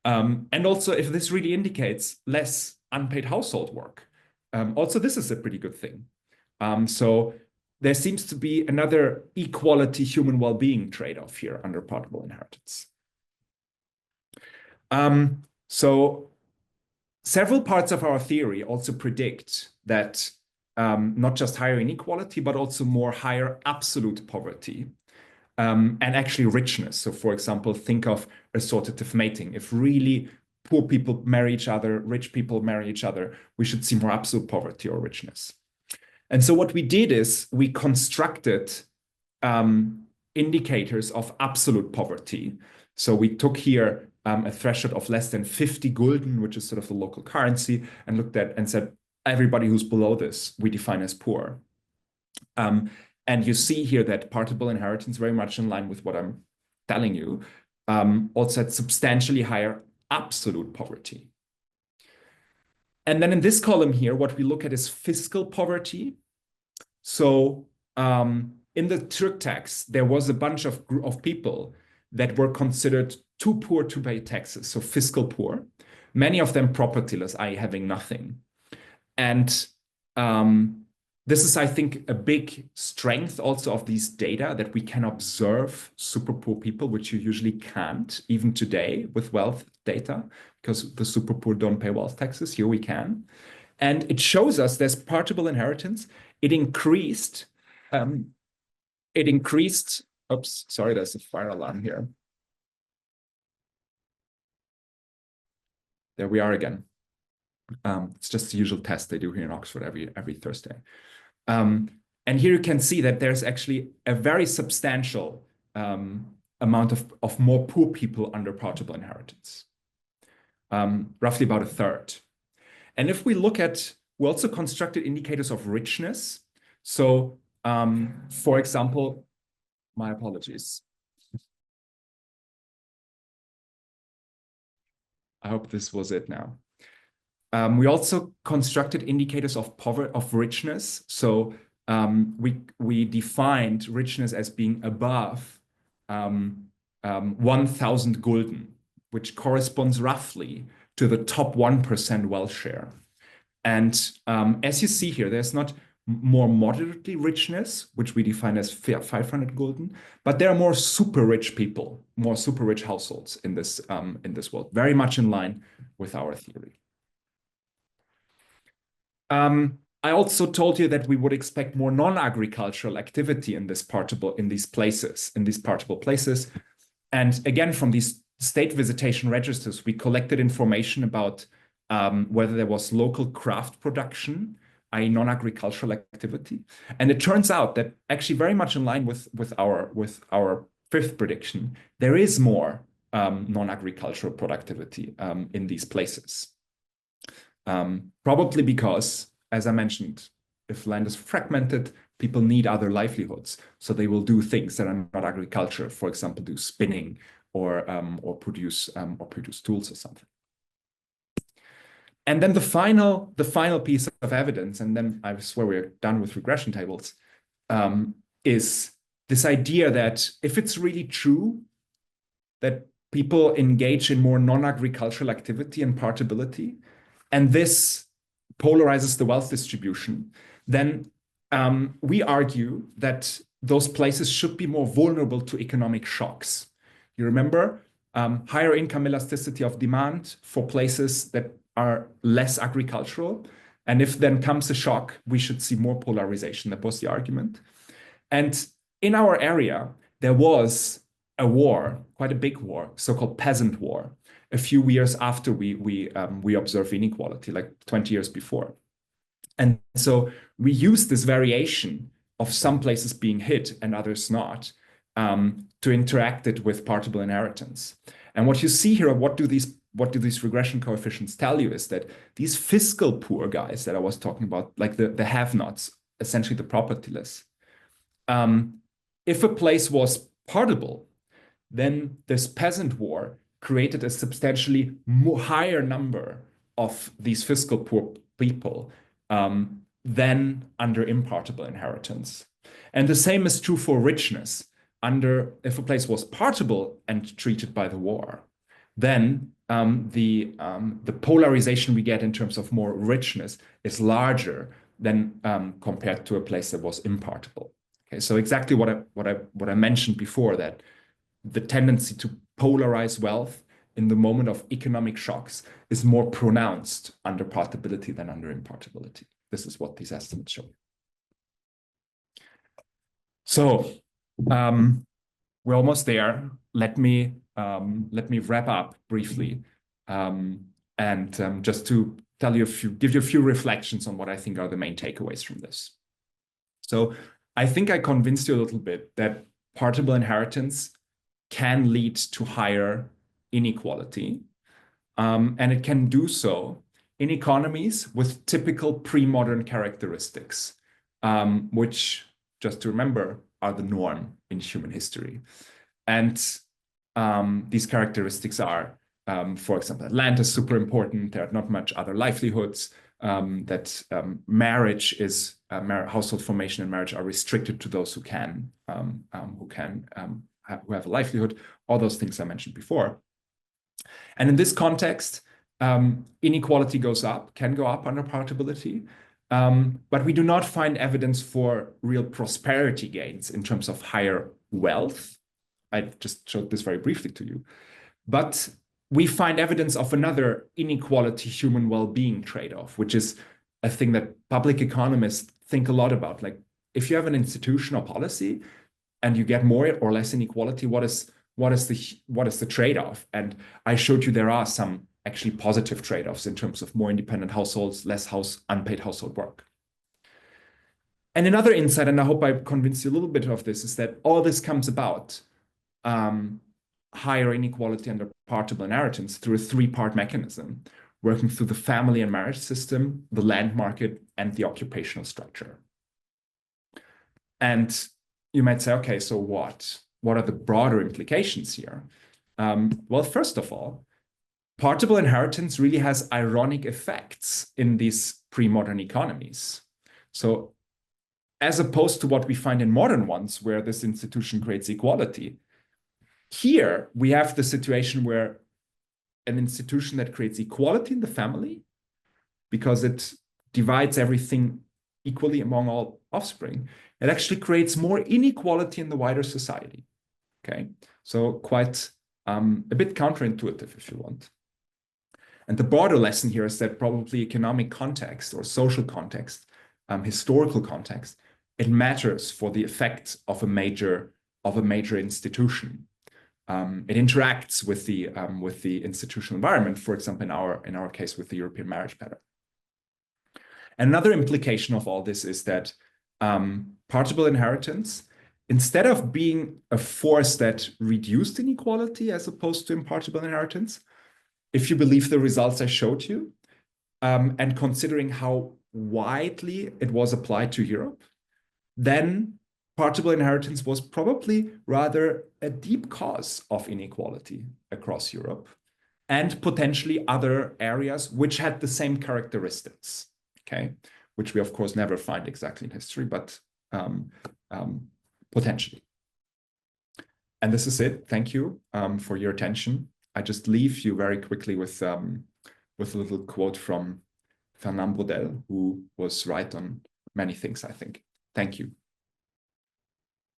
And also if this really indicates less unpaid household work. Also, this is a pretty good thing. So there seems to be another equality human well-being trade-off here under partible inheritance. So several parts of our theory also predict that not just higher inequality, but also more higher absolute poverty and actually richness. So for example, think of assortative mating. If really poor people marry each other, rich people marry each other, we should see more absolute poverty or richness. And so what we did is we constructed indicators of absolute poverty. So we took here a threshold of less than 50 gulden, which is sort of the local currency, and looked at and said, everybody who's below this, we define as poor. And you see here that partible inheritance, very much in line with what I'm telling you, also had substantially higher absolute poverty. And then in this column here, what we look at is fiscal poverty. So in the Turk Tax, there was a bunch of people that were considered too poor to pay taxes, so fiscal poor. Many of them propertyless, i.e. having nothing. And this is, I think, a big strength also of these data, that we can observe super poor people, which you usually can't, even today with wealth data, because the super poor don't pay wealth taxes. Here we can. And it shows us there's partible inheritance. It increased, oops, sorry, there's a fire alarm here. There we are again. It's just the usual test they do here in Oxford every Thursday. And here you can see that there's actually a very substantial amount of more poor people under partible inheritance, roughly about a third. And if we look at, we also constructed indicators of richness. So for example, my apologies. I hope this was it now. We also constructed indicators of poverty, of richness. So we defined richness as being above 1,000 gulden, which corresponds roughly to the top 1% wealth share. And as you see here, there's not more moderately richness, which we define as 500 gulden, but there are more super rich people, more super rich households in this world, very much in line with our theory. I also told you that we would expect more non-agricultural activity in these partible places. And again, from these state visitation registers, we collected information about whether there was local craft production, i.e. non-agricultural activity. And it turns out that actually very much in line with our fifth prediction, there is more non-agricultural productivity in these places. Probably because, as I mentioned, if land is fragmented, people need other livelihoods. So they will do things that are not agriculture, for example, do spinning or produce tools or something. And then the final piece of evidence, and then I swear we're done with regression tables, is this idea that if it's really true that people engage in more non-agricultural activity and partibility, and this polarizes the wealth distribution, then we argue that those places should be more vulnerable to economic shocks. You remember higher income elasticity of demand for places that are less agricultural. And if then comes a shock, we should see more polarization. That was the argument. And in our area, there was a war, quite a big war, so-called peasant war, a few years after we observed inequality, like 20 years before. And so we used this variation of some places being hit and others not to interact it with partible inheritance. And what you see here, what do these regression coefficients tell you, is that these fiscal poor guys that I was talking about, like the have-nots, essentially the propertyless, if a place was partible, then this peasant war created a substantially higher number of these fiscal poor people than under impartible inheritance. And the same is true for richness. If a place was partible and treated by the war, then the polarization we get in terms of more richness is larger than compared to a place that was impartible. Okay, so exactly what I mentioned before, that the tendency to polarize wealth in the moment of economic shocks is more pronounced under partibility than under impartibility. This is what these estimates show. So we're almost there. Let me wrap up briefly, and just to give you a few reflections on what I think are the main takeaways from this. So I think I convinced you a little bit that partible inheritance can lead to higher inequality, and it can do so in economies with typical pre-modern characteristics, which, just to remember, are the norm in human history. And these characteristics are, for example, land is super important. There are not much other livelihoods. That marriage is household formation and marriage are restricted to those who have a livelihood. All those things I mentioned before. And in this context, inequality can go up under partibility. But we do not find evidence for real prosperity gains in terms of higher wealth. I just showed this very briefly to you. But we find evidence of another inequality human well-being trade-off, which is a thing that public economists think a lot about. Like, if you have an institutional policy and you get more or less inequality, what is the trade-off? And I showed you there are some actually positive trade-offs in terms of more independent households, less unpaid household work. And another insight, and I hope I convinced you a little bit of this, is that all this comes about higher inequality under partible inheritance through a three-part mechanism, working through the family and marriage system, the land market, and the occupational structure. And you might say, okay, so what? What are the broader implications here? Well, first of all, partible inheritance really has ironic effects in these pre-modern economies. So as opposed to what we find in modern ones, where this institution creates equality, here we have the situation where an institution that creates equality in the family, because it divides everything equally among all offspring, it actually creates more inequality in the wider society. Okay, so quite a bit counterintuitive, if you want. And the broader lesson here is that probably economic context or social context, historical context, it matters for the effect of a major institution. It interacts with the institutional environment, for example, in our case with the European marriage pattern. Another implication of all this is that partible inheritance, instead of being a force that reduced inequality as opposed to impartible inheritance, if you believe the results I showed you, and considering how widely it was applied to Europe, then partible inheritance was probably rather a deep cause of inequality across Europe, and potentially other areas which had the same characteristics, okay, which we of course never find exactly in history, but potentially. And this is it. Thank you for your attention. I just leave you very quickly with a little quote from Fernand Braudel, who was right on many things, I think. Thank you.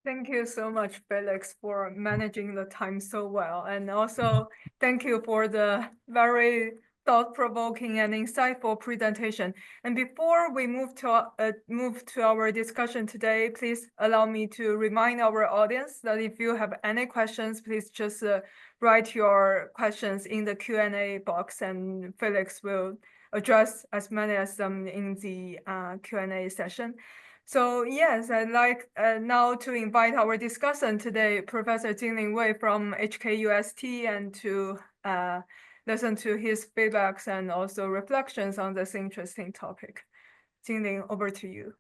Thank you so much, Felix, for managing the time so well. And also, thank you for the very thought-provoking and insightful presentation. And before we move to our discussion today, please allow me to remind our audience that if you have any questions, please just write your questions in the Q&A box, and Felix will address as many as them in the Q&A session. So yes, I'd like now to invite our discussant today, Professor Jingling Wei from HKUST, and to listen to his feedbacks and also reflections on this interesting topic. Jingling, over to you.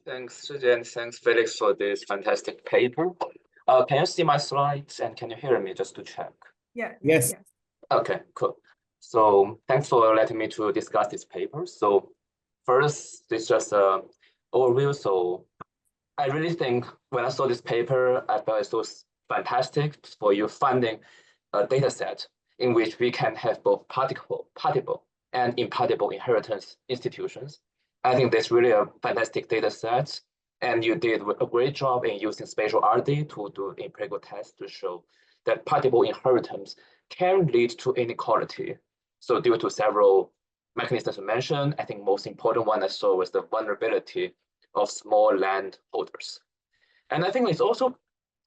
Thanks, Zhijian. Thanks, Felix, for this fantastic paper. Can you see my slides, and can you hear me, just to check? Yeah. Yes. Okay, cool. So thanks for letting me to discuss this paper. So first, it's just an overview. So I really think when I saw this paper, I thought it was fantastic for you finding a data set in which we can have both partible and impartible inheritance institutions. I think that's really a fantastic data set. And you did a great job in using spatial RD to do empirical tests to show that partible inheritance can lead to inequality. So due to several mechanisms mentioned, I think most important one I saw was the vulnerability of small landholders. And I think it also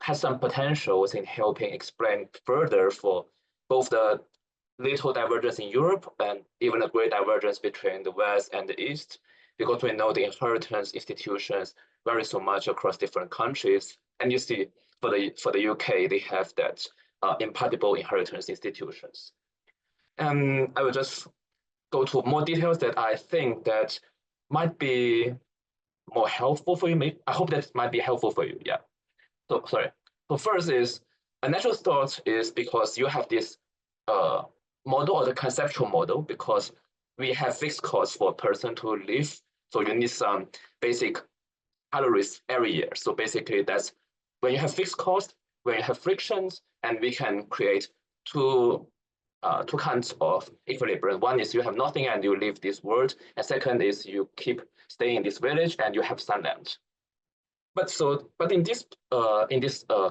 has some potentials in helping explain further for both the little divergence in Europe and even a great divergence between the West and the East, because we know the inheritance institutions vary so much across different countries. And you see for the UK, they have that impartible inheritance institutions. And I will just go to more details that I think that might be more helpful for you. I hope that might be helpful for you. Yeah. So sorry. So first is a natural thought is because you have this model or the conceptual model, because we have fixed costs for a person to live. So you need some basic calories every year. So basically that's when you have fixed cost, when you have frictions, and we can create two kinds of equilibrium. One is you have nothing and you leave this world, and second is you keep staying in this village and you have some land. But in this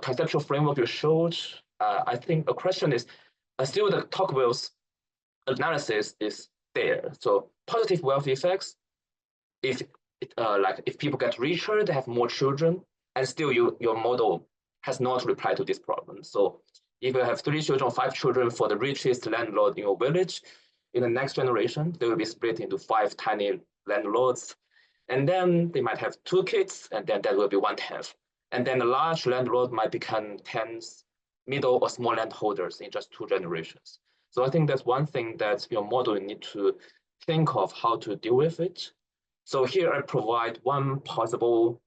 conceptual framework you showed, I think a question is still the Tocqueville's analysis is there. So positive wealth effects, if people get richer, they have more children, and still your model has not replied to this problem. So if you have 3 children, 5 children for the richest landlord in your village, in the next generation, they will be split into 5 tiny landlords. And then they might have 2 kids, and then that will be 1/10. And then the large landlord might become 10 middle or small landholders in just 2 generations. So I think that's one thing that your model need to think of how to deal with it. So here I provide one possible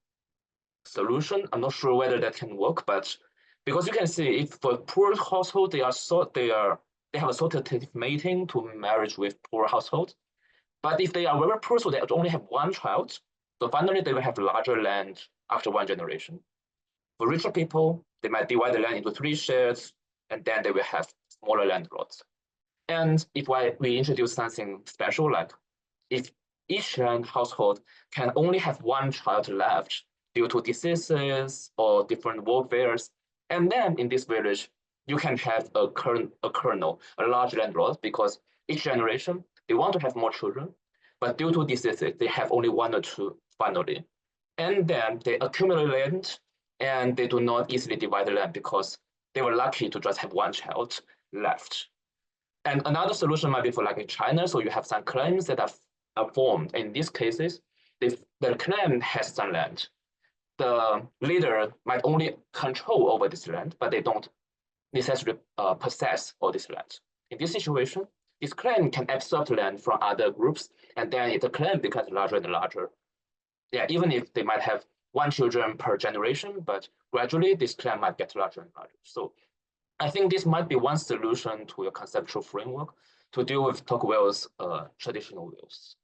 solution. I'm not sure whether that can work, but because you can see if for poor household, they have a associative mating to marriage with poor household. But if they are very poor, so they only have 1 child, so finally they will have larger land after 1 generation. For richer people, they might divide the land into 3 shares, and then they will have smaller landlords. And if we introduce something special, like if each household can only have 1 child left due to diseases or different warfares, and then in this village, you can have a kernel, a large landlord, because each generation, they want to have more children, but due to diseases, they have only 1 or 2 finally. And then they accumulate land, and they do not easily divide the land because they were lucky to just have 1 child left. And another solution might be for like in China, so you have some claims that are formed. In these cases, if the claim has some land, the leader might only control over this land, but they don't necessarily possess all this land. In this situation, this clan can absorb land from other groups, and then the clan becomes larger and larger. Yeah, even if they might have 1 children per generation, but gradually this clan might get larger and larger. So I think this might be one solution to your conceptual framework to deal with Tocqueville's traditional views.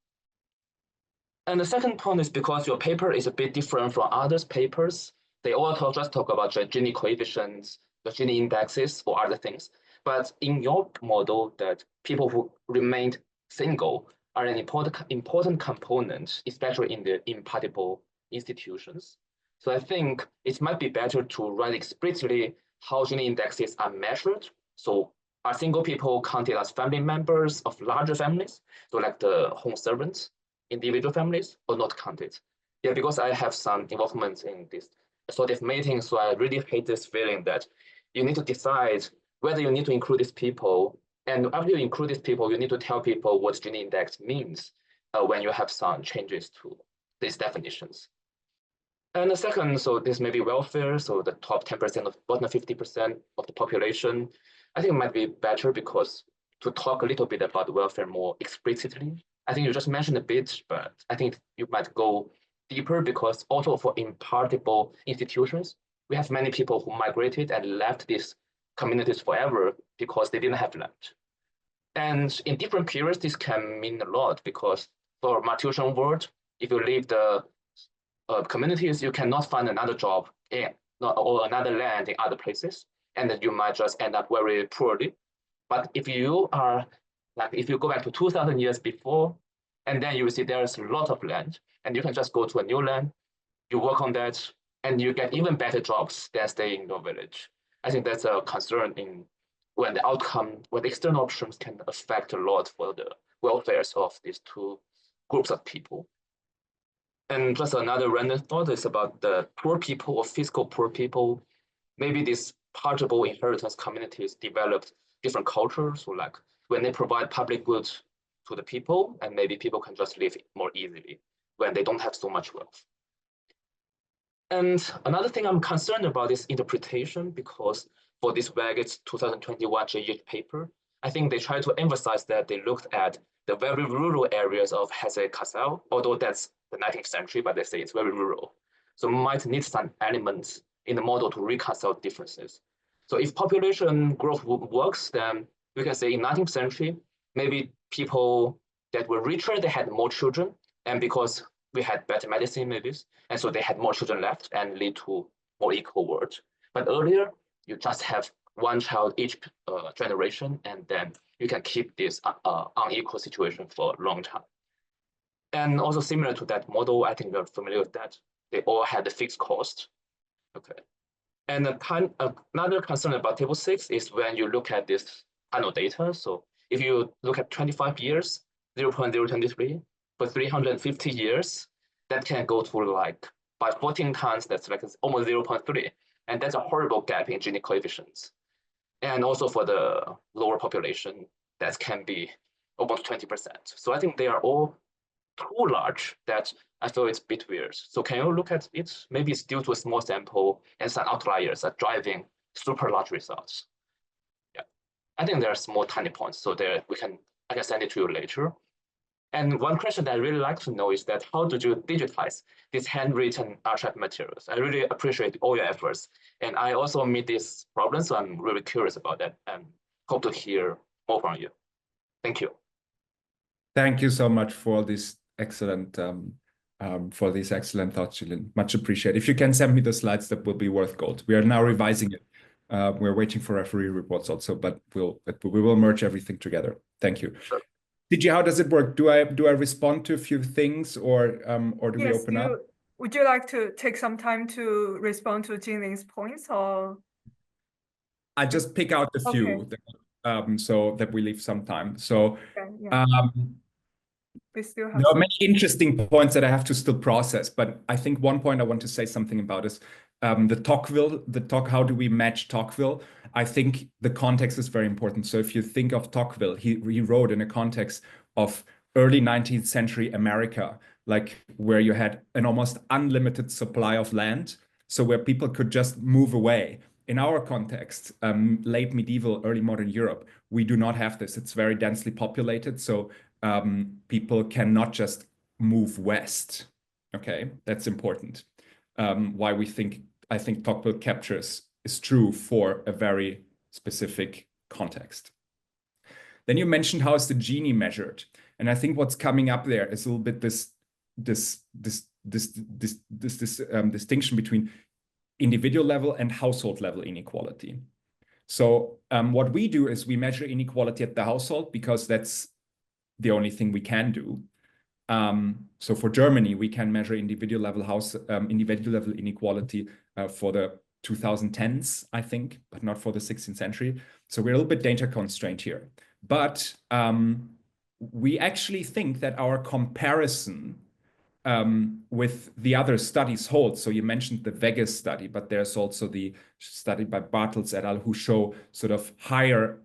And the second point is because your paper is a bit different from others' papers. They all just talk about the Gini coefficients, the Gini indexes, or other things. But in your model, that people who remained single are an important component, especially in the impartible institutions. So I think it might be better to write explicitly how Gini indexes are measured. So are single people counted as family members of larger families? So like the home servants, individual families, or not counted? Yeah, because I have some involvement in this sort of meeting, so I really hate this feeling that you need to decide whether you need to include these people. And after you include these people, you need to tell people what Gini index means when you have some changes to these definitions. And the second, so this may be welfare, so the top 10% of bottom 50% of the population. I think it might be better because to talk a little bit about welfare more explicitly. I think you just mentioned a bit, but I think you might go deeper because also for impartible institutions, we have many people who migrated and left these communities forever because they didn't have land. And in different periods, this can mean a lot because for Malthusian world, if you leave the communities, you cannot find another job or another land in other places, and then you might just end up very poorly. But if you are, like, if you go back to 2,000 years before, and then you will see there's a lot of land, and you can just go to a new land, you work on that, and you get even better jobs than staying in your village. I think that's a concern in when the outcome, when the external options can affect a lot for the welfares of these two groups of people. And just another random thought is about the poor people or fiscal poor people. Maybe these partible inheritance communities developed different cultures, so like when they provide public goods to the people, and maybe people can just live more easily when they don't have so much wealth. And another thing I'm concerned about is interpretation, because for this Waggett's 2021 JEH paper, I think they try to emphasize that they looked at the very rural areas of Hesse-Kassel, although that's the 19th century, but they say it's very rural. So might need some elements in the model to reconcile differences. So if population growth works, then we can say in 19th century, maybe people that were richer, they had more children, and because we had better medicine maybe, and so they had more children left and lead to more equal world. But earlier, you just have one child each generation, and then you can keep this unequal situation for a long time. And also similar to that model, I think you're familiar with that. They all had a fixed cost. Okay. And another concern about table 6 is when you look at this annual data. So if you look at 25 years, 0.023, for 350 years, that can go to like by 14 times, that's like almost 0.3. And that's a horrible gap in Gini coefficients. And also for the lower population, that can be almost 20%. So I think they are all too large that I feel it's a bit weird. So can you look at it? Maybe it's due to a small sample and some outliers are driving super large results. Yeah, I think there are small tiny points. So there I can send it to you later. And one question that I really like to know is that how did you digitize these handwritten archive materials? I really appreciate all your efforts. And I also meet these problems, so I'm really curious about that and hope to hear more from you. Thank you. Thank you so much for this excellent thoughts, Julian. Much appreciated. If you can send me the slides, that will be worth gold. We are now revising it. We're waiting for referee reports also, but we will merge everything together. Thank you. Sure. DG, how does it work? Do I respond to a few things, or do we open up? Would you like to take some time to respond to Jinling's points, or? I just pick out a few, so that we leave some time. So we still have there are many interesting points that I have to still process, but I think one point I want to say something about is the Tocqueville, how do we match Tocqueville? I think the context is very important. So if you think of Tocqueville, he wrote in a context of early 19th century America, like where you had an almost unlimited supply of land, so where people could just move away. In our context, late medieval, early modern Europe, we do not have this. It's very densely populated, so people cannot just move west. Okay, that's important. Why I think Tocqueville captures is true for a very specific context. Then you mentioned how is the Gini measured, and I think what's coming up there is a little bit this distinction between individual level and household level inequality. So what we do is we measure inequality at the household because that's the only thing we can do. So for Germany, we can measure individual level inequality for the 2010s, I think, but not for the 16th century. So we're a little bit data constrained here. But we actually think that our comparison with the other studies holds. So you mentioned the Vegas study, but there's also the study by Bartels et al. Who show sort of a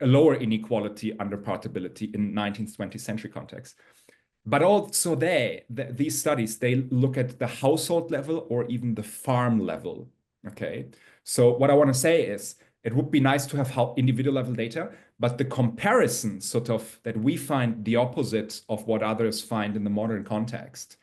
lower inequality under partibility in 19th, 20th century context. But also these studies, they look at the household level or even the farm level, okay? So what I want to say is, it would be nice to have individual level data, but the comparison sort of that we find the opposite of what others find in the modern context,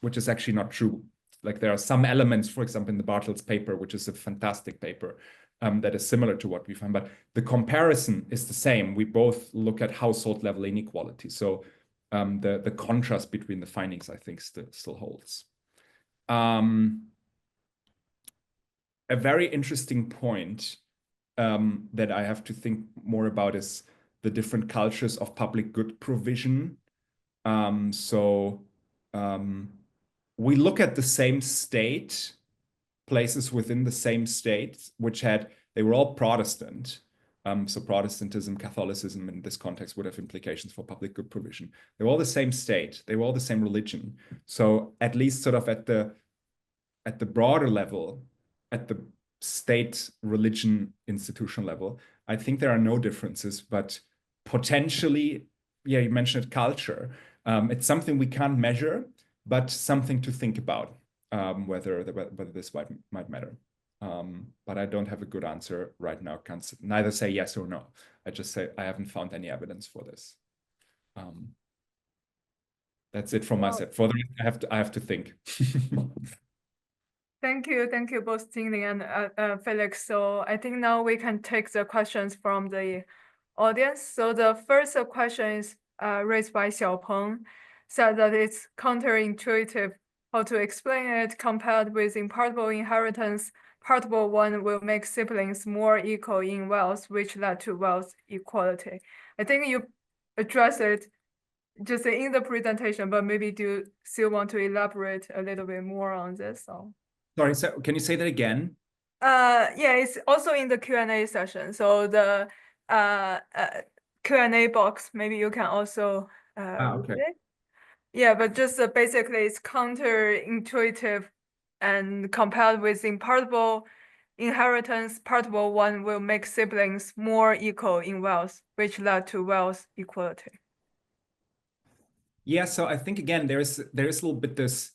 which is actually not true. Like there are some elements, for example, in the Bartels paper, which is a fantastic paper, that is similar to what we find, but the comparison is the same. We both look at household level inequality. So the contrast between the findings, I think, still holds. A very interesting point that I have to think more about is the different cultures of public good provision. We look at the same state, places within the same state, they were all Protestant. So Protestantism, Catholicism in this context would have implications for public good provision. They were all the same state. They were all the same religion. So at least sort of at the broader level, at the state religion institution level, I think there are no differences, but potentially, yeah, you mentioned culture. It's something we can't measure, but something to think about, whether this might matter. But I don't have a good answer right now. Can't neither say yes or no. I just say I haven't found any evidence for this. That's it from my side. For the rest, I have to think. Thank you both Jingling and Felix. So I think now we can take the questions from the audience. So the first question is raised by Xiaopeng, said that it's counterintuitive how to explain it compared with impartible inheritance. Partible one will make siblings more equal in wealth, which led to wealth equality. I think you addressed it just in the presentation, but maybe do you still want to elaborate a little bit more on this? So. Sorry, so can you say that again? Yeah, it's also in the Q&A session. So the Q&A box, maybe you can also Okay. read it. Yeah, but just basically it's counterintuitive and compared with impartible inheritance, partible one will make siblings more equal in wealth, which led to wealth equality. Yeah, so I think again there is a little bit this.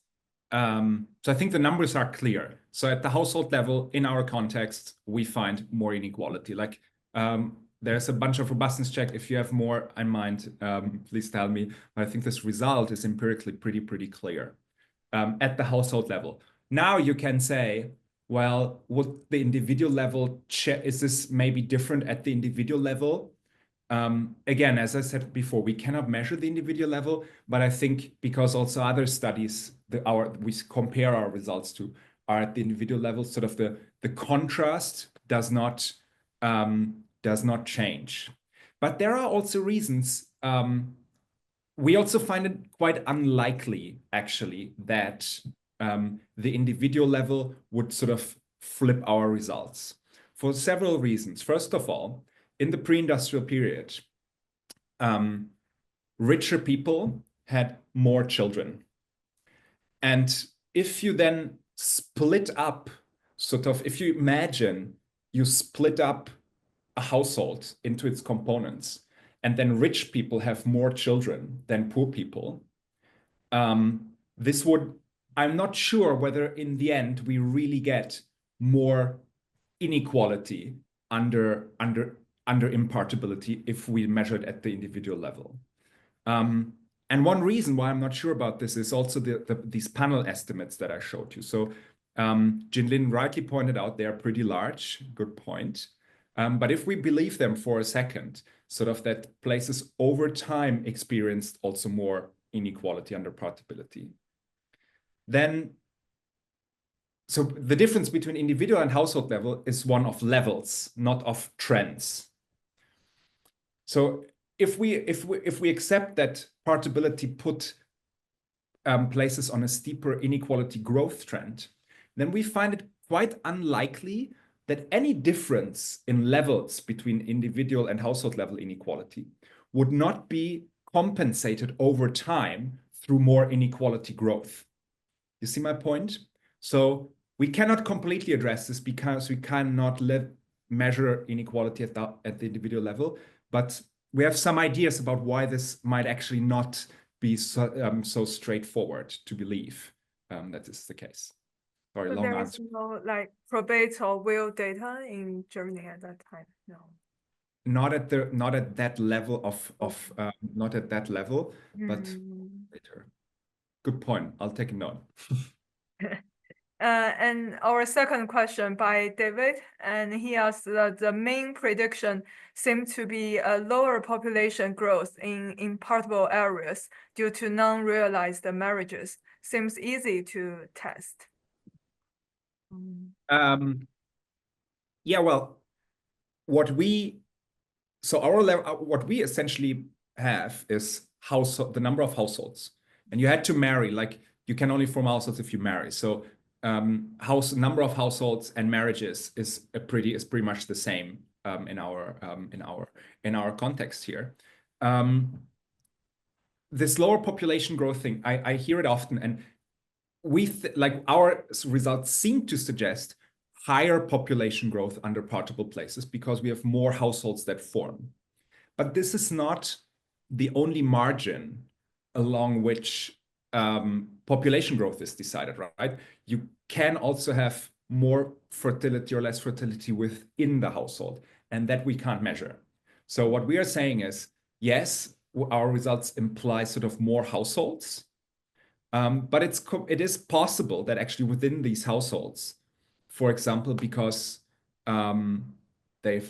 So I think the numbers are clear. So at the household level, in our context, we find more inequality. Like there's a bunch of robustness check. If you have more in mind, please tell me. But I think this result is empirically pretty clear at the household level. Now you can say, well, would the individual level is this maybe different at the individual level? Again, as I said before, we cannot measure the individual level, but I think because also other studies we compare our results to are at the individual level, sort of the contrast does not change. But there are also reasons. We also find it quite unlikely, actually, that the individual level would sort of flip our results for several reasons. First of all, in the pre-industrial period, richer people had more children. And if you then split up, sort of, if you imagine you split up a household into its components, and then rich people have more children than poor people, this would, I'm not sure whether in the end we really get more inequality under impartibility if we measure it at the individual level. And one reason why I'm not sure about this is also these panel estimates that I showed you. So Jinlin rightly pointed out they are pretty large, good point. But if we believe them for a second, sort of that places over time experienced also more inequality under partibility, then so the difference between individual and household level is one of levels, not of trends. So if we accept that partibility put places on a steeper inequality growth trend, then we find it quite unlikely that any difference in levels between individual and household level inequality would not be compensated over time through more inequality growth. You see my point? So we cannot completely address this because we cannot measure inequality at the individual level, but we have some ideas about why this might actually not be so straightforward to believe that this is the case. Sorry, so long there answer. is no like probate or will data in Germany at that time. No. Not at that level not at that level, but later. Good point. I'll take a note. And our second question by David, and he asked that the main prediction seemed to be a lower population growth in impartible areas due to non-realized marriages. Seems easy to test. Yeah, well, what we what we essentially have is the number of households, and you had to marry. Like you can only form households if you marry. So number of households and marriages is pretty much the same in our context here. This lower population growth thing, I hear it often, and like our results seem to suggest higher population growth under partible places because we have more households that form. But this is not the only margin along which population growth is decided, right? You can also have more fertility or less fertility within the household, and that we can't measure. So what we are saying is, yes, our results imply sort of more households, but it is possible that actually within these households, for example, because they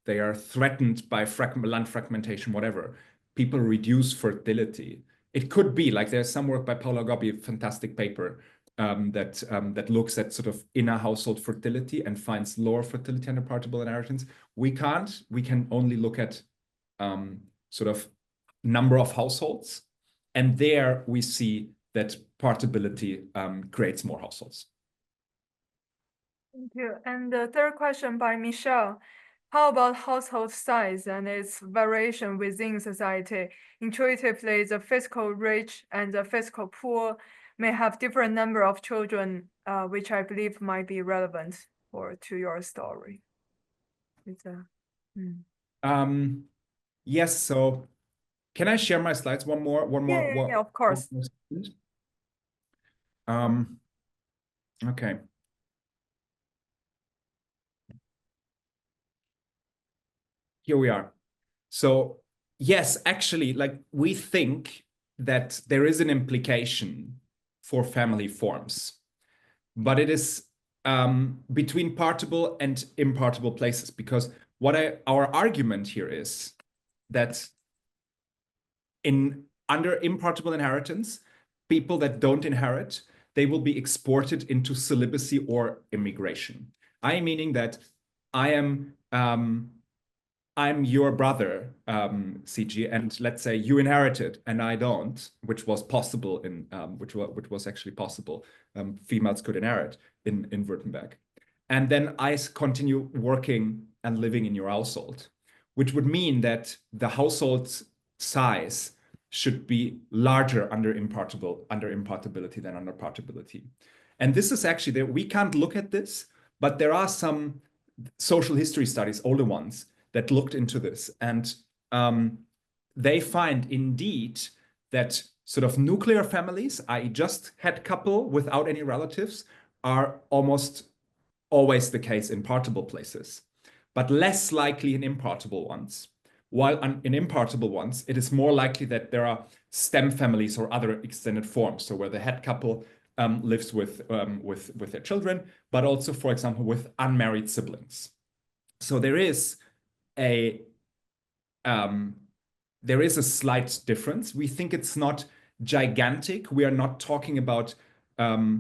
are threatened by land fragmentation, whatever, people reduce fertility. It could be like there's some work by Paula Gobbi, a fantastic paper that looks at sort of inner household fertility and finds lower fertility under partible inheritance. We can't. We can only look at sort of number of households, and there we see that partibility creates more households. Thank you. And the third question by Michelle. How about household size and its variation within society? Intuitively, the fiscal rich and the fiscal poor may have different number of children, which I believe might be relevant to your story. Yes, so can I share my slides one more? Yeah, of course. Okay. Here we are. So yes, actually, like we think that there is an implication for family forms, but it is between partible and impartible places, because our argument here is that under impartible inheritance, people that don't inherit, they will be exported into celibacy or immigration. Meaning that I'm your brother, CG, and let's say you inherited and I don't, which was possible which was actually possible. Females could inherit in Württemberg, and then I continue working and living in your household, which would mean that the household size should be larger under impartibility than under partibility. And this is actually there. We can't look at this, but there are some social history studies, older ones, that looked into this, and they find indeed that sort of nuclear families, i.e. just head couple without any relatives, are almost always the case in partible places, but less likely in impartible ones. While in impartible ones, it is more likely that there are stem families or other extended forms, so where the head couple lives with their children, but also, for example, with unmarried siblings. So there is a slight difference. We think it's not gigantic. We are not talking about sort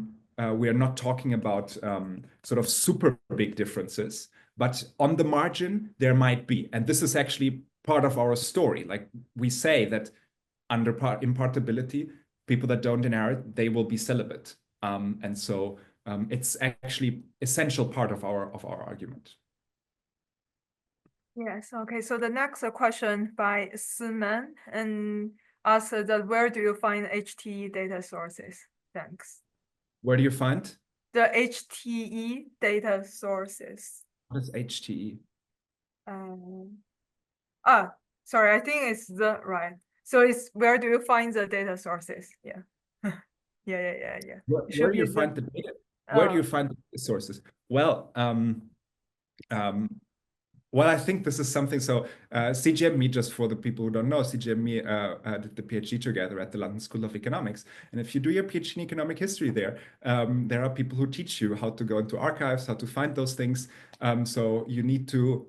of super big differences, but on the margin there might be. And this is actually part of our story. Like we say that under impartibility, people that don't inherit, they will be celibate. And so it's actually essential part of our argument. Yes, okay. So the next question by Siman and asks that where do you find HTE data sources? Thanks. Where do you find? The HTE data sources. What is HTE? Sorry, I think it's right. So it's where do you find the data sources? Yeah. yeah. Where do you find the data? Where do you find the sources? Well, well, I think this is something. So CG and me, just for the people who don't know, CG and me did the PhD together at the London School of Economics. And if you do your PhD in economic history there are people who teach you how to go into archives, how to find those things. So you need to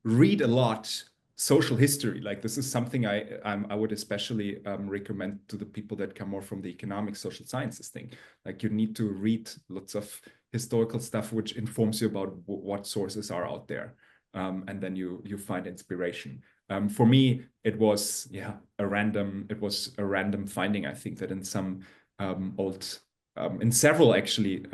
read a lot social history. Like this is something I would especially recommend to the people that come more from the economic social sciences thing. Like you need to read lots of historical stuff which informs you about what sources are out there. and then you find inspiration. For me, it was a random finding. I think that in some in several actually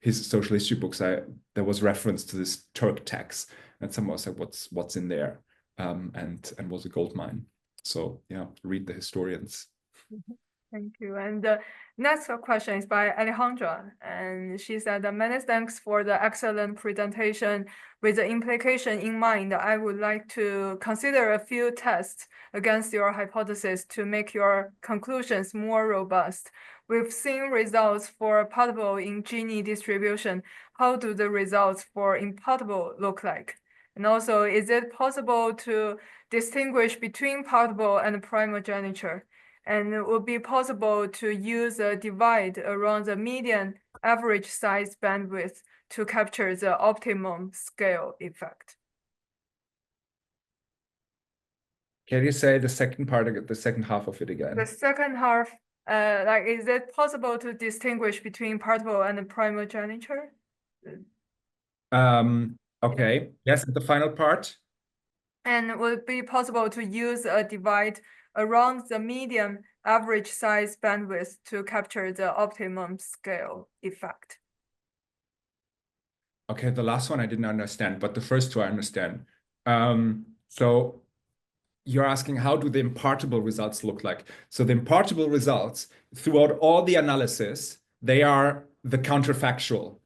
his social history books, there was reference to this Turk tax, and someone was like, what's in there, and was a gold mine. So yeah, read the historians. Thank you. And the next question is by Alejandra, and she said, "Many thanks for the excellent presentation. With the implication in mind, I would like to consider a few tests against your hypothesis to make your conclusions more robust. We've seen results for partible in Gini distribution. How do the results for impartible look like? And also, is it possible to distinguish between partible and primogeniture? And it would be possible to use a divide around the median average size bandwidth to capture the optimum scale effect." Can you say the second part, the second half of it again? The second half, like, is it possible to distinguish between partible and primogeniture? Okay. Yes, the final part. And would it be possible to use a divide around the median average size bandwidth to capture the optimum scale effect? Okay, the last one I didn't understand, but the first two I understand. So you're asking, how do the impartible results look like? So the impartible results, throughout all the analysis, they are the counterfactual.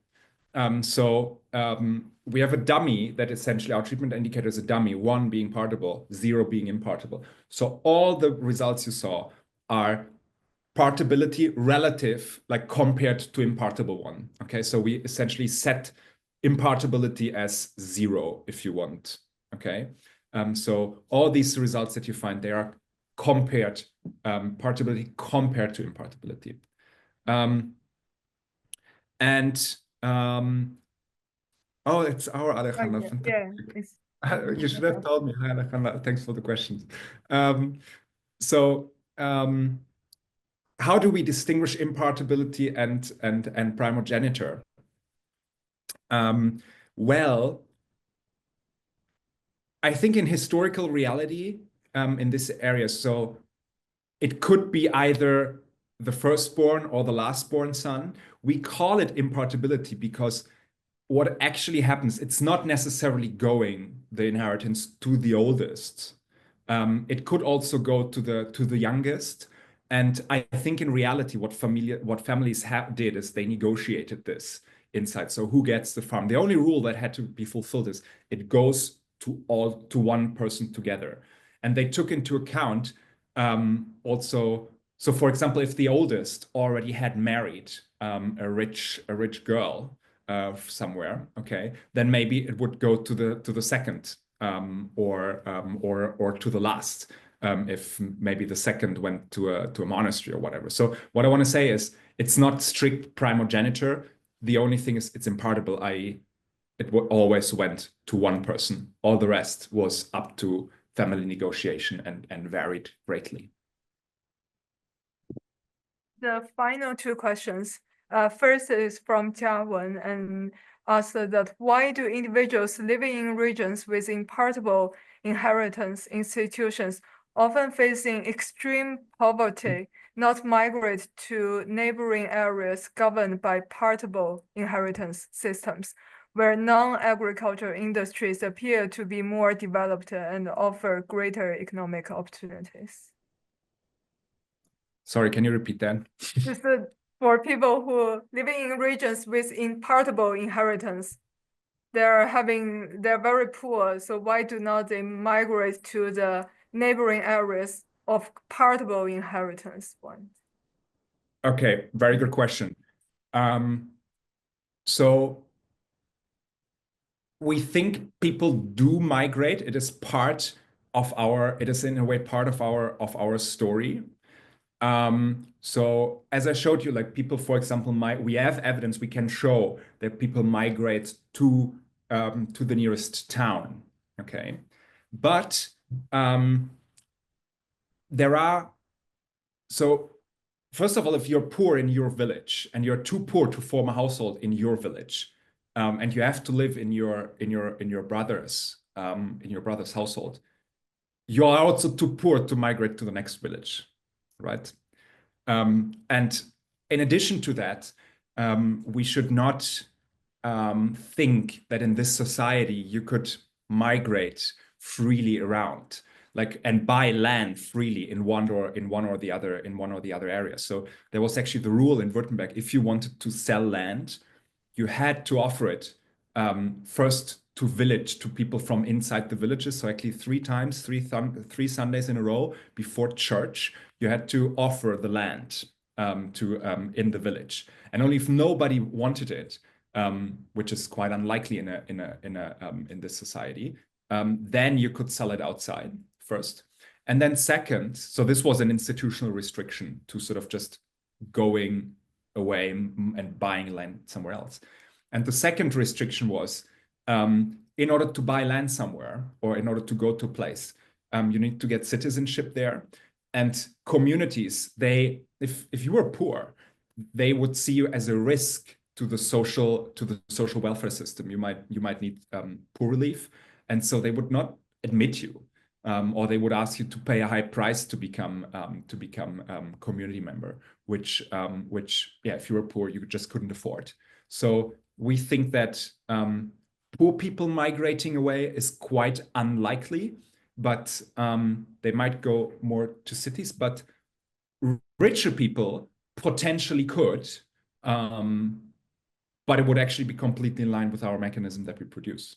We have a dummy that essentially our treatment indicator is a dummy, 1 being partible, 0 being impartible. So all the results you saw are partibility relative, like compared to impartible one. Okay, so we essentially set impartibility as 0 if you want. Okay, so all these results that you find, they are compared, partibility compared to impartibility. Oh, it's our Alejandra. Yeah, you should have told me. Hi, Alejandra. Thanks for the questions. How do we distinguish impartibility and primogeniture? Well, I think in historical reality, in this area, so it could be either the firstborn or the lastborn son. We call it impartibility because what actually happens, it's not necessarily going the inheritance to the oldest. It could also go to the youngest. And I think in reality, what families did is they negotiated this inside. So who gets the farm? The only rule that had to be fulfilled is it goes to one person together. And they took into account also. So for example, if the oldest already had married a rich girl somewhere, okay, then maybe it would go to the second or to the last. If maybe the second went to a monastery or whatever. So what I want to say is it's not strict primogeniture. The only thing is it's impartible, i.e. it always went to one person. All the rest was up to family negotiation and varied greatly. The final two questions. First is from Jiawen and asks that why do individuals living in regions with impartible inheritance institutions often facing extreme poverty not migrate to neighboring areas governed by partible inheritance systems, where non-agricultural industries appear to be more developed and offer greater economic opportunities? Sorry, can you repeat that? Just for people who living in regions with impartible inheritance, they're very poor. So why do not they migrate to the neighboring areas of partible inheritance one? Okay, very good question. So we think people do migrate. It is part of it is in a way part of our story. So as I showed you, like people, for example, we have evidence we can show that people migrate to the nearest town. Okay, but so first of all, if you're poor in your village and you're too poor to form a household in your village, and you have to live in your brother's household, you are also too poor to migrate to the next village, right? And in addition to that, we should not think that in this society you could migrate freely around, like, and buy land freely in one or the other area. So there was actually the rule in Württemberg: if you wanted to sell land, you had to offer it first to people from inside the villages. So actually three Sundays in a row before church, you had to offer the land in the village. And only if nobody wanted it, which is quite unlikely in this society, then you could sell it outside first. And then second, so this was an institutional restriction to sort of just going away and buying land somewhere else. And the second restriction was, in order to buy land somewhere or in order to go to a place, you need to get citizenship there. And communities, if you were poor, they would see you as a risk to the social welfare system. You might need poor relief, and so they would not admit you, or they would ask you to pay a high price to become community member, which if you were poor, you just couldn't afford. So we think that poor people migrating away is quite unlikely, but they might go more to cities. But richer people potentially could, but it would actually be completely in line with our mechanism that we produce.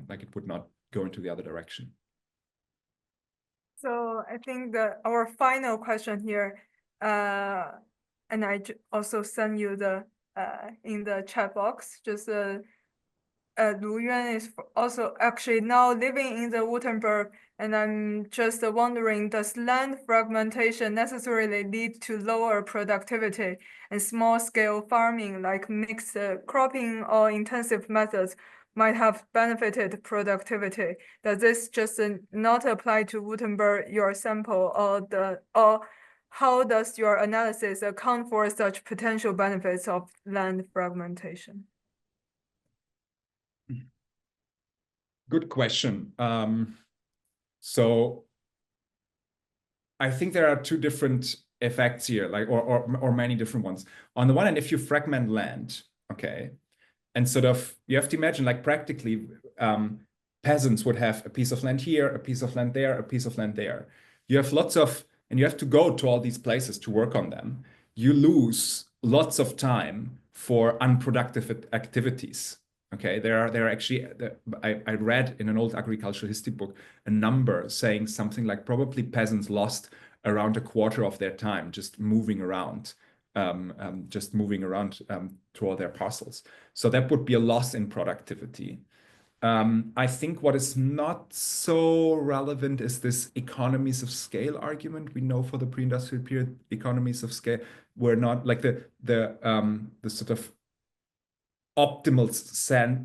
Like, it would not go into the other direction. So I think that our final question here, and I also send you the in the chat box, just Lu Yuan is also actually now living in the Württemberg, and I'm just wondering, does land fragmentation necessarily lead to lower productivity, and small-scale farming like mixed cropping or intensive methods might have benefited productivity? Does this just not apply to Württemberg, your sample, or how does your analysis account for such potential benefits of land fragmentation? Good question. So I think there are two different effects here, like, or many different ones. On the one hand, if you fragment land, okay, and sort of, you have to imagine, like, practically, peasants would have a piece of land here, a piece of land there, a piece of land there. You have and you have to go to all these places to work on them. You lose lots of time for unproductive activities. Okay, there are actually, I read in an old agricultural history book a number saying something like probably peasants lost around a quarter of their time just moving around to all their parcels. So that would be a loss in productivity. I think what is not so relevant is this economies of scale argument. We know for the pre-industrial period, economies of scale were not like the sort of optimal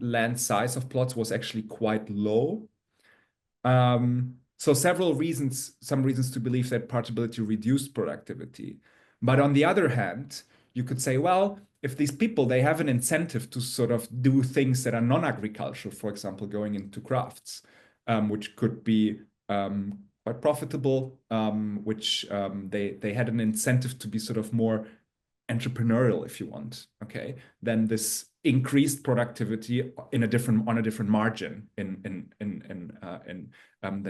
land size of plots was actually quite low. So some reasons to believe that partibility reduced productivity. But on the other hand, you could say, well, if these people, they have an incentive to sort of do things that are non-agricultural, for example, going into crafts, which could be quite profitable, which they had an incentive to be sort of more entrepreneurial, if you want, okay, then this increased productivity on a different margin than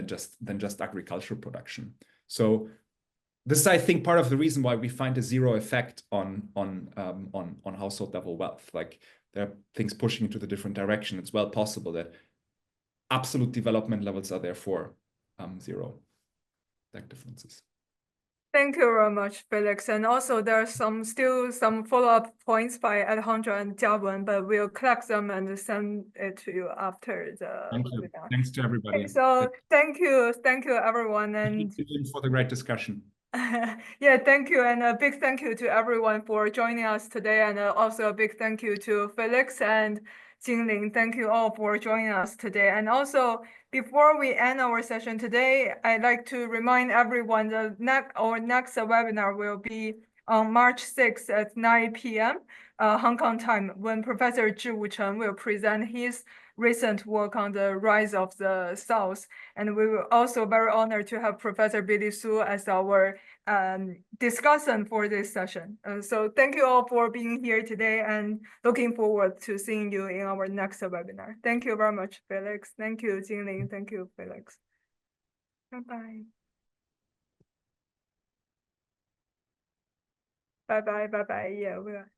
just agricultural production. So this is, I think, part of the reason why we find a zero effect on household level wealth. Like, there are things pushing into the different direction. It's well possible that absolute development levels are therefore zero, like differences. Thank you very much, Felix. And also, there are still some follow-up points by Alejandro and Jiawen, but we'll collect them and send it to you after the webinar. Thanks to everybody. So thank you, everyone, and thank you for the great discussion. Yeah, thank you, and a big thank you to everyone for joining us today, and also a big thank you to Felix and Jingling. Thank you all for joining us today. And also, before we end our session today, I'd like to remind everyone that our next webinar will be on March 6th at 9 p.m. Hong Kong time, when Professor Zhi Wucheng will present his recent work on the rise of the South. And we were also very honored to have Professor Billy Su as our discussant for this session. So thank you all for being here today, and looking forward to seeing you in our next webinar. Thank you very much, Felix. Thank you, Jingling. Thank you, Felix. Bye-bye. Bye-bye, bye-bye. Yeah, we are.